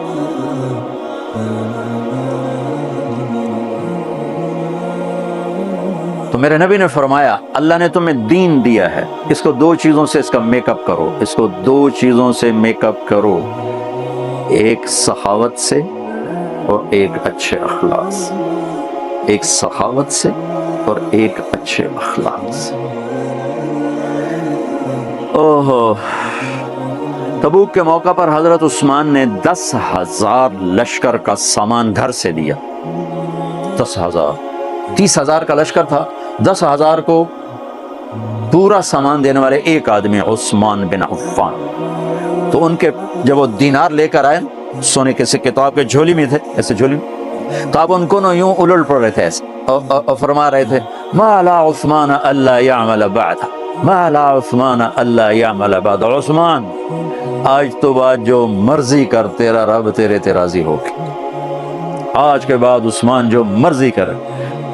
تو میرے نبی نے فرمایا اللہ نے تمہیں دین دیا ہے، اس کو 2 چیزوں سے اس کا میک اپ کرو، اس کو 2 چیزوں سے میک اپ کرو، ایک سخاوت سے اور ایک اچھے اخلاق سے. ایک سخاوت سے اور ایک اچھے اخلاق سے. اوہو. تبوک کے موقع پر حضرت عثمان نے 10,000 لشکر کا سامان گھر سے دیا. 10,000، 30,000 کا لشکر تھا، 10,000 کو پورا سامان دینے والے ایک آدمی عثمان بن عفان. تو ان کے جب وہ دینار لے کر آئے، سونے کے سکے تو آپ کے جھولی میں تھے، ایسے جھولی میں تو آپ ان کو نا یوں الٹ پڑ رہے تھے ایسے اور فرما رہے تھے ما لا عثمان اللہ یعمل بعد، ما لا عثمان اللہ یعمل بعد، عثمان آج تو بعد جو مرضی کر، تیرا رب تیرے تے راضی ہو کے، آج کے بعد عثمان جو مرضی کرے،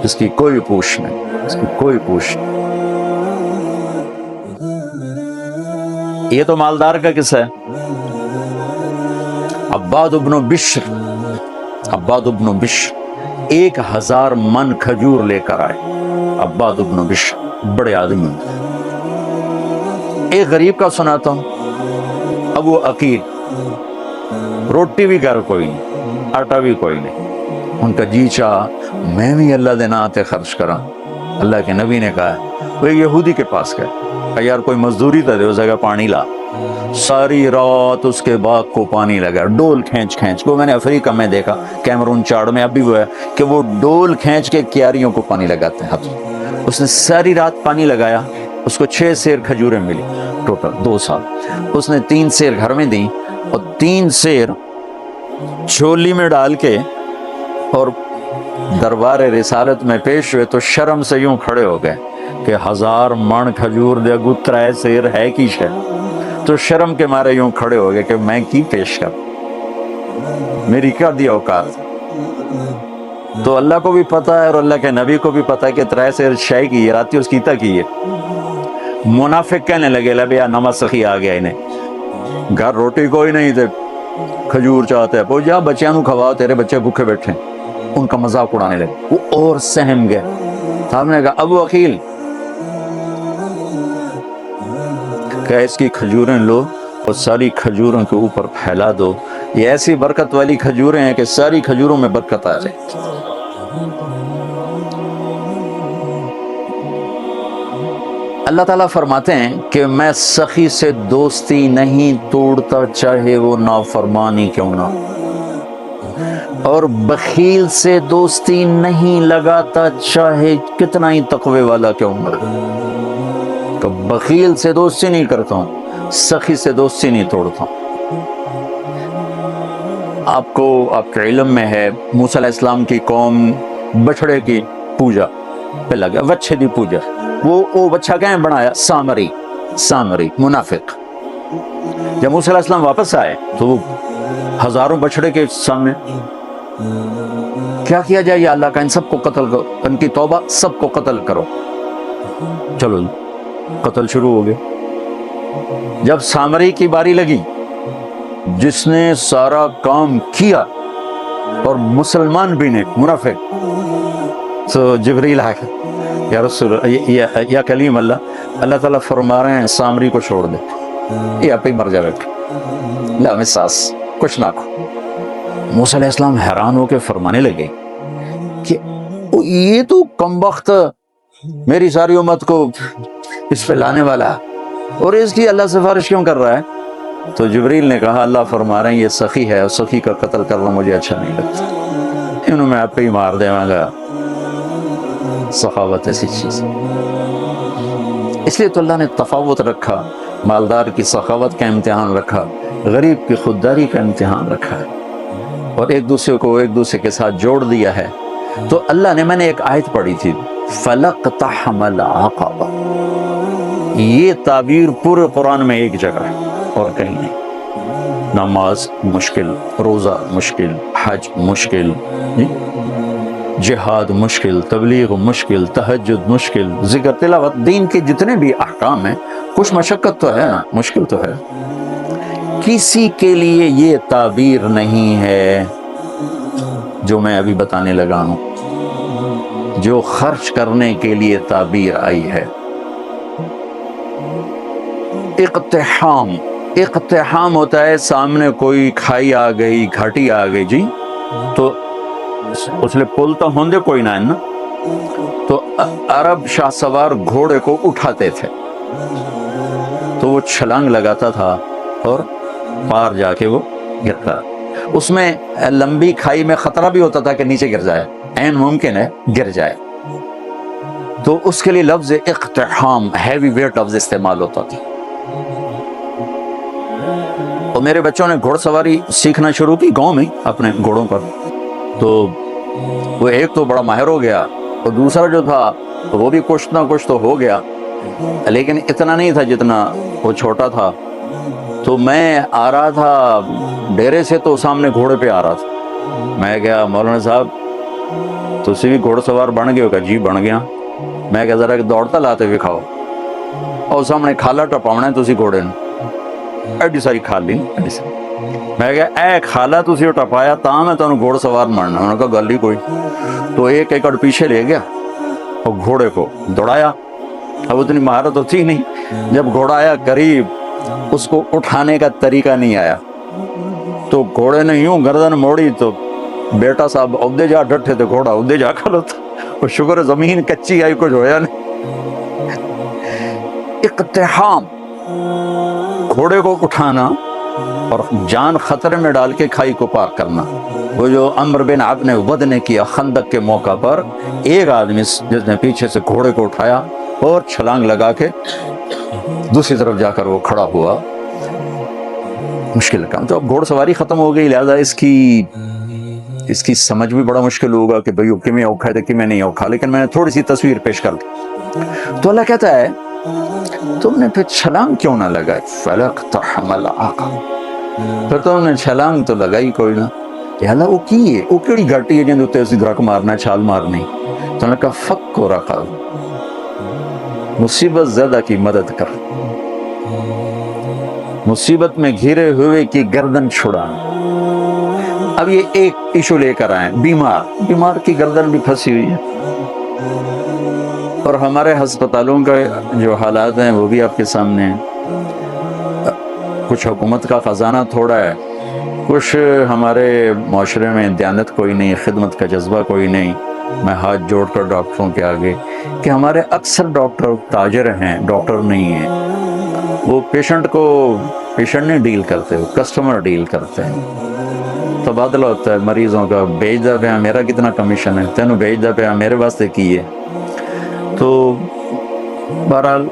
اس کی کوئی پوچھ نہیں، اس کی کوئی پوچھ نہیں۔ یہ تو مالدار کا قصہ ہے۔ عباد بن بشر، عباد بن بشر 1000 من کھجور لے کر آئے۔ عباد بن بشر بڑے آدمی۔ ایک غریب کا سناتا ہوں، ابو عقیل، روٹی بھی گھر کوئی نہیں، آٹا بھی کوئی نہیں، ان کا جی چاہ میں بھی اللہ دے نا تے خرچ کراں۔ اللہ کے نبی نے کہا وہ ایک یہودی کے پاس گئے، کہ یار کوئی مزدوری تو دے، اس جگہ پانی لا۔ ساری رات اس کے باغ کو پانی لگا، ڈول کھینچ کھینچ کو، میں نے افریقہ میں دیکھا، کیمرون چاڑ میں اب بھی وہ ہے کہ وہ ڈول کھینچ کے کیاریوں کو پانی لگاتے ہیں۔ اس نے ساری رات پانی لگایا، اس کو 6 سیر کھجوریں ملی ٹوٹل 2 سال۔ اس نے 3 سیر گھر میں دی اور 3 سیر چھولی میں ڈال کے اور دربار رسالت میں پیش ہوئے، تو شرم سے یوں کھڑے ہو گئے کہ 1000 من کھجور دے گو 3 سیر ہے کی شے، تو شرم کے مارے یوں کھڑے ہو گئے کہ میں کی پیش کر، میری کیا دی اوقات۔ تو اللہ کو بھی پتا ہے اور اللہ کے نبی کو بھی پتا ہے کہ 3 سیر شے کی ہے، راتی اس کیتا کی ہے۔ منافق کہنے لگے لبیا نماز سخی آ گیا انہیں، گھر روٹی کوئی نہیں تھے، کھجور چاہتے ہیں، پو جا بچیاں نو کھوا، تیرے بچے بھوکے بیٹھے۔ ان کا مذاق اڑانے لگے، وہ اور سہم گئے۔ صاحب نے کہا ابو عقیل کہ اس کی کھجوریں لو اور ساری کھجوروں کے اوپر پھیلا دو، یہ ایسی برکت والی کھجوریں ہیں کہ ساری کھجوروں میں برکت آ جائے۔ اللہ تعالیٰ فرماتے ہیں کہ میں سخی سے دوستی نہیں توڑتا چاہے وہ نافرمانی کیوں نہ، اور بخیل سے دوستی نہیں لگاتا چاہے کتنا ہی تقوی والا کیوں نہ۔ تو بخیل سے دوستی نہیں کرتا ہوں، سخی سے دوستی نہیں توڑتا ہوں۔ آپ کو آپ کے علم میں ہے موسیٰ علیہ السلام کی قوم بچھڑے کی پوجا پہ لگا، بچھے دی پوجا، وہ بچہ کہیں بنایا سامری منافق۔ جب موسیٰ علیہ السلام واپس آئے تو وہ ہزاروں بچھڑے کے سامنے کیا کیا جائے یا اللہ کا، ان سب کو قتل کرو، ان کی توبہ، سب کو قتل کرو۔ چلو قتل شروع ہو گئے۔ جب سامری کی باری لگی، جس نے سارا کام کیا اور مسلمان بھی نے، منافق، تو جبریل آئے، یا رسول یا کلیم اللہ، اللہ تعالیٰ فرما رہے ہیں سامری کو چھوڑ دے، یہ آپ ہی مر جائے گا، لا میں ساس کچھ نہ کو۔ موسیٰ علیہ السلام حیران ہو کے فرمانے لگے کہ یہ تو کمبخت میری ساری امت کو اس پہ لانے والا، اور اس کی اللہ سفارش کیوں کر رہا ہے؟ تو جبریل نے کہا اللہ فرما رہے ہیں یہ سخی ہے، اور سخی کا قتل کرنا مجھے اچھا نہیں لگتا، انہوں میں آپ پہ ہی مار دے گا۔ سخاوت ایسی چیز، اس لیے تو اللہ نے تفاوت رکھا، مالدار کی سخاوت کا امتحان رکھا، غریب کی خودداری کا امتحان رکھا ہے، اور ایک دوسرے کو ایک دوسرے کے ساتھ جوڑ دیا ہے۔ تو اللہ نے، میں نے ایک آیت پڑھی تھی فَلَقْتَحَمَ الْعَقَبَةَ، یہ تعبیر پورے قرآن میں ایک جگہ ہے اور کہیں نہیں۔ نماز مشکل، روزہ مشکل، حج مشکل، جہاد مشکل، تبلیغ مشکل، تہجد مشکل، ذکر تلاوت، دین کے جتنے بھی احکام ہیں کچھ مشقت تو ہے نا، مشکل تو ہے۔ کسی کے لیے یہ تعبیر نہیں ہے جو میں ابھی بتانے لگا ہوں، جو خرچ کرنے کے لیے تعبیر آئی ہے۔ اقتحام ہوتا ہے سامنے کوئی کھائی آ گئی، گھاٹی آ گئی، جی تو اس لیے پل تو ہوندے کوئی نہ ہے نا، تو عرب شاہ سوار گھوڑے کو اٹھاتے تھے، تو وہ چھلانگ لگاتا تھا اور پار جا کے وہ گرتا۔ اس میں لمبی کھائی میں خطرہ بھی ہوتا تھا کہ نیچے گر جائے، عین ممکن ہے گر جائے، تو اس کے لیے لفظ اقتحام، ہیوی ویٹ لفظ استعمال ہوتا تھا۔ اور میرے بچوں نے گھوڑ سواری سیکھنا شروع کی گاؤں میں اپنے گھوڑوں پر، تو وہ ایک تو بڑا ماہر ہو گیا اور دوسرا جو تھا وہ بھی کچھ نہ کچھ تو ہو گیا، لیکن اتنا نہیں تھا جتنا وہ چھوٹا تھا۔ تو میں آ رہا تھا ڈیرے سے تو سامنے گھوڑے پہ آ رہا تھا، میں کہا مولانا صاحب تسی بھی گھوڑ سوار بن گئے ہو؟ کہ جی بن گیا۔ میں کہا ذرا دوڑتا لاتے ہوئے کھاؤ، اور سامنے کھالا ٹپاونا ہے تسی گھوڑے نے، ایڈی ساری کھالی ایڈی ساری۔ میں کہا اے کھالا تسی وہ ٹپایا تاں میں تانوں گھوڑ سوار ماننا۔ انہوں نے کہا گل ہی کوئی۔ تو ایک ایکڑ پیچھے لے گیا اور گھوڑے کو دوڑایا۔ اب اتنی مہارت تو تھی نہیں، جب گھوڑا آیا قریب اس کو اٹھانے کا طریقہ نہیں آیا، تو گھوڑے نے یوں گردن موڑی تو بیٹا صاحب ادھے جا ڈٹھے تھے، گھوڑا ادھے جا کھلوتا، اور شکر زمین کچی آئی کچھ ہویا نہیں۔ اقتحام، گھوڑے کو اٹھانا اور جان خطرے میں ڈال کے کھائی کو پار کرنا۔ وہ جو عمرو بن عبد ود نے کیا خندق کے موقع پر، ایک آدمی جس نے پیچھے سے گھوڑے کو اٹھایا اور چھلانگ لگا کے دوسری طرف جا کر وہ کھڑا ہوا۔ مشکل کام۔ تو اب گھوڑ سواری ختم ہو گئی، لہذا اس کی سمجھ بھی بڑا مشکل ہوگا کہ بھئی کمیں اوکھا تھے کمیں نہیں اوکھا، لیکن میں نے تھوڑی سی تصویر پیش کر دی۔ تو اللہ کہتا ہے تم نے پھر چھلانگ کیوں نہ لگائی؟ فَلَقْتَحَمَ الْعَقَبَ، پھر تم نے چھلانگ تو لگائی کوئی نہ۔ یا اللہ وہ کی ہے، وہ کیڑی گھٹی ہے جن تے اسی درک مارنا ہے، چھال مارنی۔ تو اللہ کہا فَكُّ رَقَبَ، مصیبت زدہ کی مدد کر، مصیبت میں گھرے ہوئے کی گردن چھڑانا۔ اب یہ ایک ایشو لے کر آئیں، بیمار کی گردن بھی پھنسی ہوئی ہے، اور ہمارے ہسپتالوں کا جو حالات ہیں وہ بھی آپ کے سامنے ہیں۔ کچھ حکومت کا خزانہ تھوڑا ہے، کچھ ہمارے معاشرے میں دیانت کوئی نہیں، خدمت کا جذبہ کوئی نہیں۔ میں ہاتھ جوڑ کر ڈاکٹروں کے آگے کہ ہمارے اکثر ڈاکٹر تاجر ہیں، ڈاکٹر نہیں ہیں۔ وہ پیشنٹ نہیں ڈیل کرتے، وہ کسٹمر ڈیل کرتے ہیں۔ تبادلہ ہوتا ہے مریضوں کا، بھیج دا پیا میرا کتنا کمیشن ہے، تینوں بھیج دا پیا میرے واسطے کی ہے۔ تو بہرحال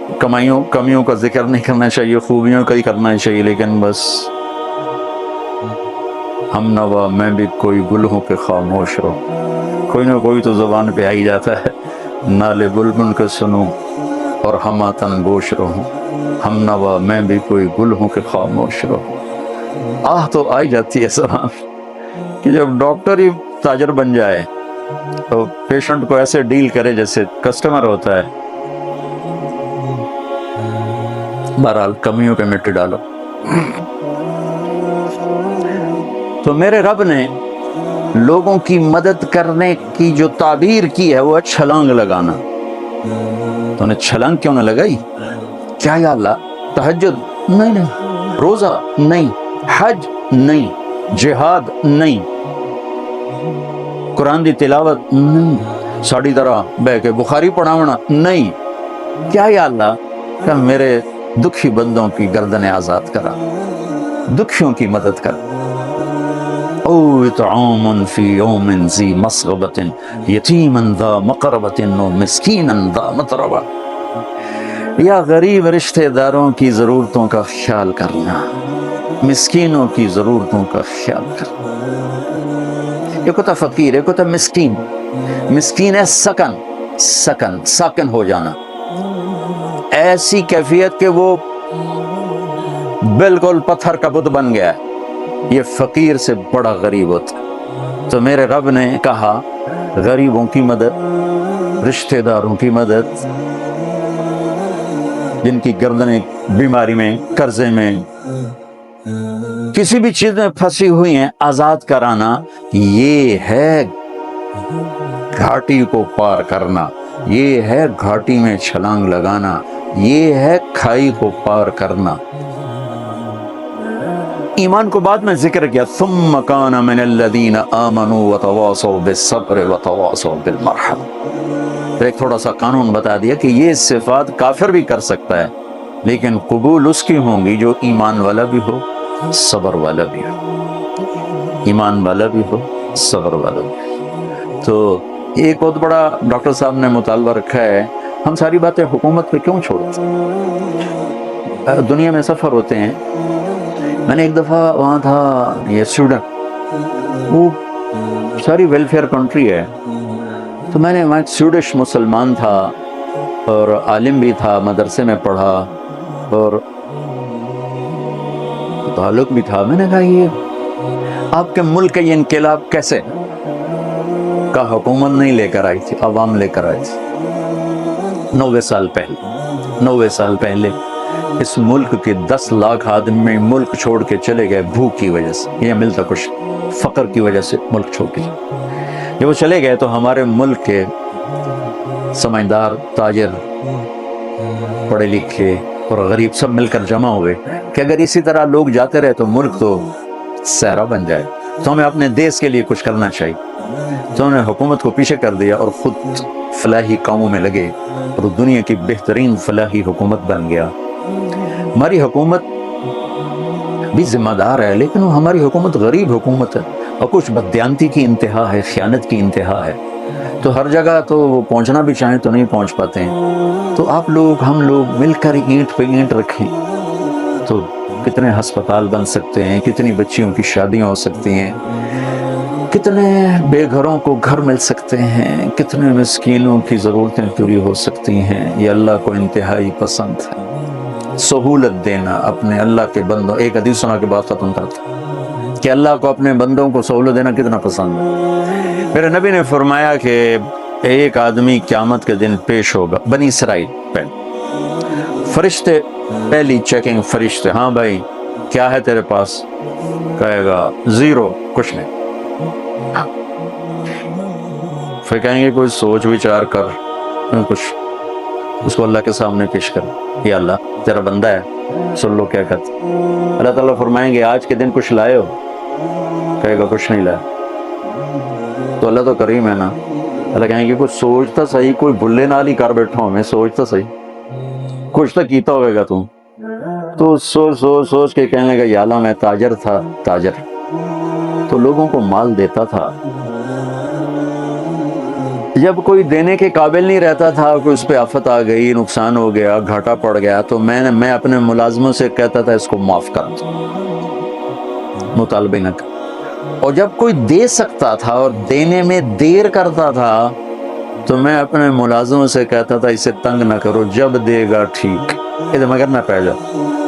کمیوں کا ذکر نہیں کرنا چاہیے، خوبیوں کا ہی کرنا چاہیے، لیکن بس ہم نوا میں بھی کوئی گل ہوں کہ خاموش رہو، کوئی نہ کوئی تو زبان پہ آ ہی جاتا ہے۔ نالے بلبل کے سنوں اور ہماتن گوش رہوں، ہم نوا میں بھی کوئی گل ہوں کہ خاموش رہوں۔ آہ تو آئی جاتی ہے زبان کہ جب ڈاکٹر ہی تاجر بن جائے تو پیشنٹ کو ایسے ڈیل کرے جیسے کسٹمر ہوتا ہے۔ بہرحال کمیوں پہ مٹی ڈالو۔ تو میرے رب نے لوگوں کی مدد کرنے کی جو تعبیر کی ہے وہ ہے چھلانگ لگانا۔ تو نے چھلانگ کیوں نہ لگائی؟ کیا یا اللہ تہجد نہیں، روزہ نہیں، حج نہیں، جہاد نہیں، قرآن دی تلاوت نہیں، ساڑی طرح بہ کے بخاری پڑھاونا نہیں، کیا یا اللہ کہ میرے دکھی بندوں کی گردنیں آزاد کرا، دکھیوں کی مدد کر۔ او اطعام فی یوم ذی مسغبۃ یتیما ذا مقربۃ ومسکینا ذا متربہ، یا غریب رشتہ داروں کی ضرورتوں کا خیال کرنا، مسکینوں کی ضرورتوں کا خیال کرنا۔ ایک ہوتا فقیر، ایک ہوتا مسکین۔ مسکین ہے ساکن ہو جانا، ایسی کیفیت کہ وہ بالکل پتھر کا بت بن گیا ہے، یہ فقیر سے بڑا غریب ہوتا۔ تو میرے رب نے کہا غریبوں کی مدد، رشتہ داروں کی مدد، جن کی گردنیں بیماری میں، قرضے میں، کسی بھی چیز میں پھنسی ہوئی ہیں، آزاد کرانا، یہ ہے گھاٹی کو پار کرنا، یہ ہے گھاٹی میں چھلانگ لگانا، یہ ہے کھائی کو پار کرنا۔ ایمان کو بعد میں ذکر کیا، ثم کان من الذین آمنوا وتواصوا بالصبر وتواصوا بالمرحمہ۔ ایک تھوڑا سا قانون بتا دیا کہ یہ صفات کافر بھی کر سکتا ہے، لیکن قبول اس کی ہوں گی جو ایمان والا بھی ہو، صبر والا بھی ہو، ایمان والا بھی ہو، صبر والا بھی ہو۔ تو ایک بہت بڑا ڈاکٹر صاحب نے مطالبہ رکھا ہے، ہم ساری باتیں حکومت پہ کیوں چھوڑتے ہیں؟ دنیا میں سفر ہوتے ہیں، میں نے ایک دفعہ وہاں تھا یہ سویڈن، وہ ساری ویلفیئر کنٹری ہے. تو میں ایک سویڈش مسلمان تھا اور عالم بھی تھا, مدرسے میں پڑھا اور تعلق بھی تھا. میں نے کہا یہ آپ کے ملک کا یہ انقلاب کیسے کا حکومت نہیں لے کر آئی تھی, عوام لے کر آئی تھی. 90 سال پہلے اس ملک کے 10 لاکھ آدمی ملک چھوڑ کے چلے گئے بھوک کی وجہ سے, یہ ملتا کچھ فقر کی وجہ سے ملک چھوڑ کے. جب وہ چلے گئے تو ہمارے ملک کے سمجھدار, تاجر, پڑھے لکھے اور غریب سب مل کر جمع ہوئے کہ اگر اسی طرح لوگ جاتے رہے تو ملک تو صحرا بن جائے, تو ہمیں اپنے دیش کے لیے کچھ کرنا چاہیے. تو انہوں نے حکومت کو پیچھے کر دیا اور خود فلاحی کاموں میں لگے اور دنیا کی بہترین فلاحی حکومت بن گیا. ہماری حکومت بھی ذمہ دار ہے, لیکن وہ ہماری حکومت غریب حکومت ہے اور کچھ بددیانتی کی انتہا ہے, خیانت کی انتہا ہے. تو ہر جگہ تو وہ پہنچنا بھی چاہیں تو نہیں پہنچ پاتے ہیں. تو آپ لوگ, ہم لوگ مل کر اینٹ پہ اینٹ رکھیں تو کتنے ہسپتال بن سکتے ہیں, کتنی بچیوں کی شادیاں ہو سکتی ہیں, کتنے بے گھروں کو گھر مل سکتے ہیں, کتنے مسکینوں کی ضرورتیں پوری ہو سکتی ہیں. یہ اللہ کو انتہائی پسند ہے. سہولت دینا اپنے اللہ کے بندوں. ایک حدیث سنا کے بات ختم کرتا کہ اللہ کو اپنے بندوں کو سہولت دینا کتنا پسند ہے. میرے نبی نے فرمایا کہ ایک آدمی قیامت کے دن پیش ہوگا بنی اسرائیل پہ, فرشتے پہلی چیکنگ, فرشتے, ہاں بھائی کیا ہے تیرے پاس, کہے گا زیرو, کچھ نہیں. پھر کہیں گے کوئی سوچ وچار کر کچھ, اس کو اللہ کے سامنے پیش کر, یا اللہ تیرا بندہ ہے سن لو کیا کہتے. اللہ تعالیٰ فرمائیں گے آج کے دن کچھ لائے ہو, کہے گا کچھ نہیں لایا. تو اللہ تو کریم ہے نا, اللہ کہیں گے کوئی سوچتا صحیح, کوئی بھلے نال ہی کر بیٹھا ہوں میں, سوچتا صحیح, کچھ تو کیتا ہوئے گا تم. تو سوچ کے کہنے لگا یا اللہ میں تاجر تھا, تاجر تو لوگوں کو مال دیتا تھا. جب کوئی دینے کے قابل نہیں رہتا تھا, کہ اس پہ آفت آ گئی, نقصان ہو گیا, گھاٹا پڑ گیا, تو میں اپنے ملازموں سے کہتا تھا اس کو معاف کر دو, مطالبے نہ کر. اور جب کوئی دے سکتا تھا اور دینے میں دیر کرتا تھا تو میں اپنے ملازموں سے کہتا تھا اسے تنگ نہ کرو, جب دے گا ٹھیک, یہ مگر نہ پہ جا.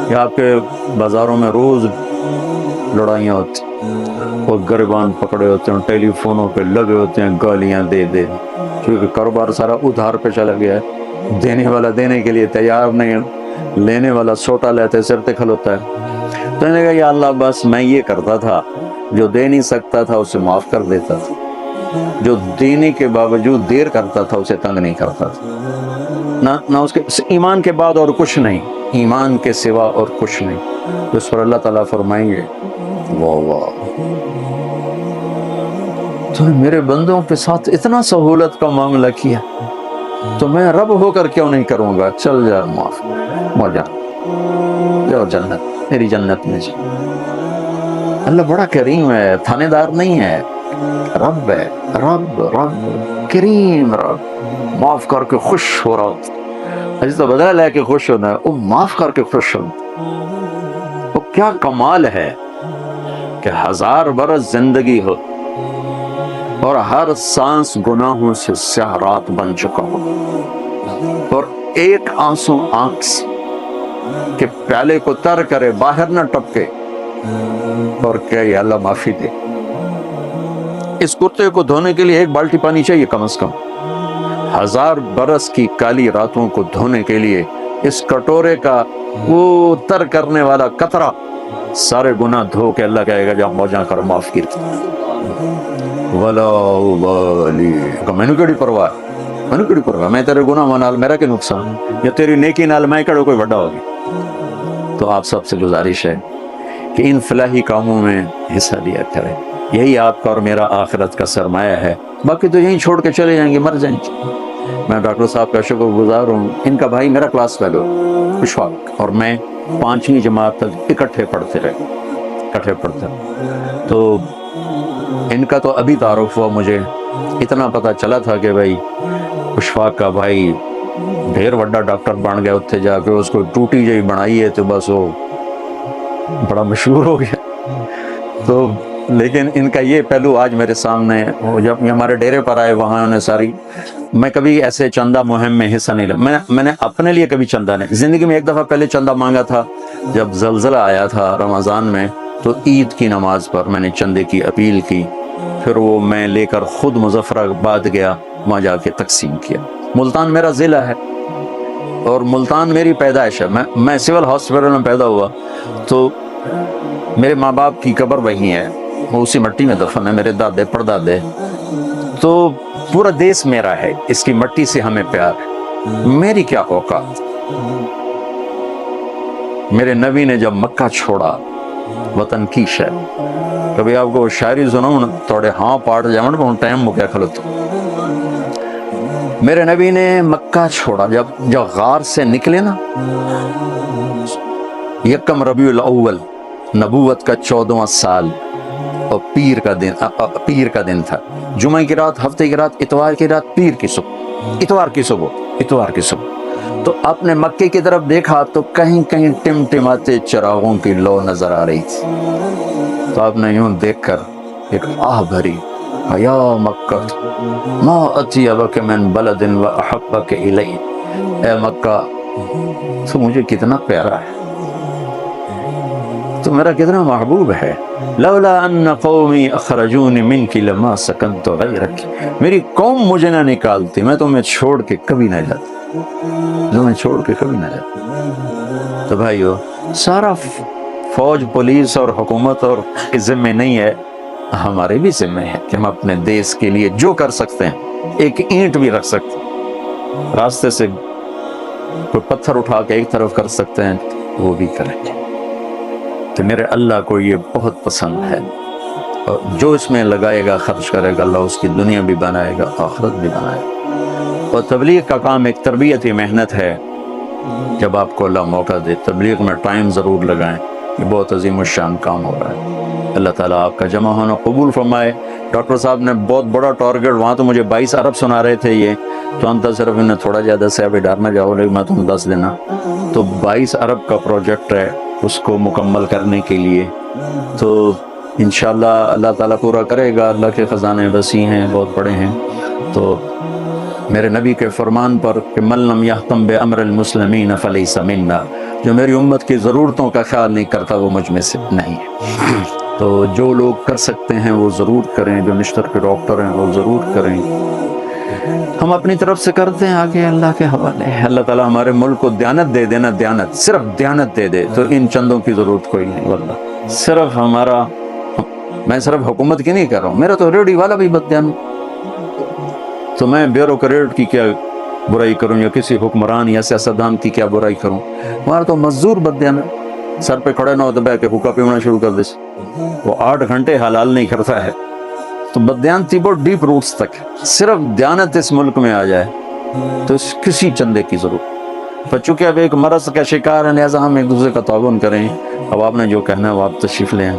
کہ آپ کے بازاروں میں روز لڑائیاں ہوتی, اور گریبان پکڑے ہوتے ہیں, ٹیلی فونوں پہ لگے ہوتے ہیں گالیاں دے دے, کیونکہ کاروبار سارا ادھار پہ چلا گیا ہے. دینے والا دینے کے لیے تیار نہیں, لینے والا سوٹا لیتے سر پہ کھلوتا ہے. تو میں نے کہا یا اللہ بس میں یہ کرتا تھا, جو دے نہیں سکتا تھا اسے معاف کر دیتا تھا, جو دینے کے باوجود دیر کرتا تھا اسے تنگ نہیں کرتا تھا. نہ اس کے ایمان کے بعد اور کچھ نہیں, ایمان کے سوا اور کچھ نہیں. تو اس پر اللہ تعالیٰ فرمائیں گے واہ واہ, تو نے میرے بندوں کے ساتھ اتنا سہولت کا معاملہ کیا, تو میں رب ہو کر کیوں نہیں کروں گا. چل جا معاف, موجا جاؤ جنت, میری جنت میں جا. اللہ بڑا کریم ہے, تھانے دار نہیں ہے, رب ہے, رب کریم, رب معاف کر کے خوش ہو رہا ہوتا. ایسے تو بدلہ لے کے خوش ہونا ہے, وہ معاف کر کے خوش ہونا. وہ کیا کمال ہے کہ 1000 برس زندگی ہو اور ہر سانس گناہوں سے سیاہ رات بن چکا ہو, اور ایک آنسو آنکھ سے کہ پیالے کو تر کرے, باہر نہ ٹپکے, اور کہ یا اللہ معافی دے. اس کرتے کو دھونے کے لیے 1 بالٹی پانی چاہیے کم از کم. 1000 برس کی کالی راتوں کو دھونے کے لیے اس کٹورے کا وہ تر کرنے والا قطرہ سارے گناہ دھو کے اللہ کہے گا جا موجاں کر, معاف کی. ولا ابالی, میں نے کیڑی پرواہ, میں تیرے گناہ منال میرا کے نقصان, یا تیری نیکی نال میں کڑو کوئی بڑا ہوگی. تو آپ سب سے گزارش ہے کہ ان فلاحی کاموں میں حصہ لیا کریں. یہی آپ کا اور میرا آخرت کا سرمایہ ہے. باقی تو یہیں چھوڑ کے چلے جائیں گے, مر جائیں گے. میں ڈاکٹر صاحب کا شکر گزار ہوں, ان کا بھائی میرا کلاس فیلو اشفاق اور میں 5ویں جماعت تک اکٹھے پڑھتے رہے. تو ان کا تو ابھی تعارف ہوا, مجھے اتنا پتا چلا تھا کہ بھائی اشفاق کا بھائی ڈھیر وڈا ڈاکٹر بن گیا, اتنے جا کے اس کو ٹوٹی جی بنائی ہے تو بس وہ بڑا مشہور ہو گیا. تو لیکن ان کا یہ پہلو آج میرے سامنے ہے. وہ جب ہمارے ڈیرے پر آئے وہاں انہیں ساری، میں کبھی ایسے چندہ مہم میں حصہ نہیں لیا. میں نے اپنے لیے کبھی چندہ نہیں. زندگی میں ایک دفعہ پہلے چندہ مانگا تھا جب زلزلہ آیا تھا رمضان میں، تو عید کی نماز پر میں نے چندے کی اپیل کی. پھر وہ میں لے کر خود مظفر آباد گیا، وہاں جا کے تقسیم کیا. ملتان میرا ضلع ہے اور ملتان میری پیدائش ہے. میں سول ہاسپٹل میں پیدا ہوا تو میرے ماں باپ کی قبر وہی ہے، وہ اسی مٹی میں دفن ہے، میرے دادے پردادے. تو پورا دیس میرا ہے، اس کی مٹی سے ہمیں پیار ہے. میری کیا اوقات. میرے نبی نے جب مکہ چھوڑا وطن کی شے، کبھی آپ کو شاعری سناؤں نا توڑے ہاں پاٹ جاؤں نا ٹائم مکہ کھلو. میرے نبی نے مکہ چھوڑا، جب غار سے نکلے نا، یکم ربیع الاول نبوت کا 14واں سال اور پیر کا دن تھا. جمعہ کی رات، ہفتے کی رات، اتوار کی رات، پیر کی صبح، اتوار کی صبح. تو آپ نے مکے کی طرف دیکھا تو کہیں کہیں ٹمٹماتے چراغوں کی لو نظر آ رہی تھی. تو آپ نے یوں دیکھ کر ایک آہ بھری، یا مکہ ما اطیبک من بلد و احبک الی. اے مکہ تو مجھے کتنا پیارا ہے، تو میرا کتنا محبوب ہے. لولا ان قومی اخرجونی منک لما سکنت غیرک. میری قوم مجھے نہ نکالتی، میں تمہیں چھوڑ کے کبھی نہ جاتا. تو بھائیو، سارا فوج، پولیس اور حکومت اور اس ذمہ نہیں ہے، ہمارے بھی ذمہ ہے کہ ہم اپنے دیس کے لیے جو کر سکتے ہیں. ایک اینٹ بھی رکھ سکتے ہیں، راستے سے کوئی پتھر اٹھا کے ایک طرف کر سکتے ہیں، وہ بھی کریں. تو میرے اللہ کو یہ بہت پسند ہے، اور جو اس میں لگائے گا، خرچ کرے گا، اللہ اس کی دنیا بھی بنائے گا، آخرت بھی بنائے گا. اور تبلیغ کا کام ایک تربیتی محنت ہے. جب آپ کو اللہ موقع دے، تبلیغ میں ٹائم ضرور لگائیں. یہ بہت عظیم الشان کام ہو رہا ہے. اللہ تعالیٰ آپ کا جمع ہونا قبول فرمائے. ڈاکٹر صاحب نے بہت بڑا ٹارگٹ، وہاں تو مجھے 22 ارب سنا رہے تھے، یہ تو انتا صرف انہیں تھوڑا زیادہ سے ابھی ڈر نہ جاؤ، لیکن میں تمہیں 10 دینا. تو 22 ارب کا پروجیکٹ ہے، اس کو مکمل کرنے کے لیے تو انشاءاللہ اللہ تعالیٰ پورا کرے گا. اللہ کے خزانے وسیع ہیں، بہت بڑے ہیں. تو میرے نبی کے فرمان پر کہ من لم یہتم بامر المسلمین فلیس منا، جو میری امت کی ضرورتوں کا خیال نہیں کرتا وہ مجھ میں سے نہیں ہے. تو جو لوگ کر سکتے ہیں وہ ضرور کریں، جو نشتر کے ڈاکٹر ہیں وہ ضرور کریں. ہم اپنی طرف سے کرتے ہیں، آگے اللہ کے حوالے ہے. اللہ تعالیٰ ہمارے ملک کو دیانت دے دینا، دیانت، صرف دیانت دے دے تو ان چندوں کی ضرورت کوئی نہیں. واللہ صرف ہمارا، میں صرف حکومت کی نہیں کر رہا ہوں، میرا تو ریڈی والا بھی بددیان. تو میں بیوروکریٹ کی کیا برائی کروں یا کسی حکمران یا سیاستدان کی کیا برائی کروں؟ ہمارا تو مزدور بددیان ہے، سر پہ کھڑے نہ ہوتے بیٹھ کے حکا پیونا شروع کر دے، وہ 8 گھنٹے حلال نہیں کرتا ہے. تو بددیانتی بہت ڈیپ روٹس تک ہے. صرف دیانت اس ملک میں آ جائے تو کسی چندے کی ضرورت. چونکہ اب ایک مرض کا شکار ہے، لہٰذا ہم ایک دوسرے کا تعاون کریں. اب آپ نے جو کہنا ہے وہ آپ تشریف لیں.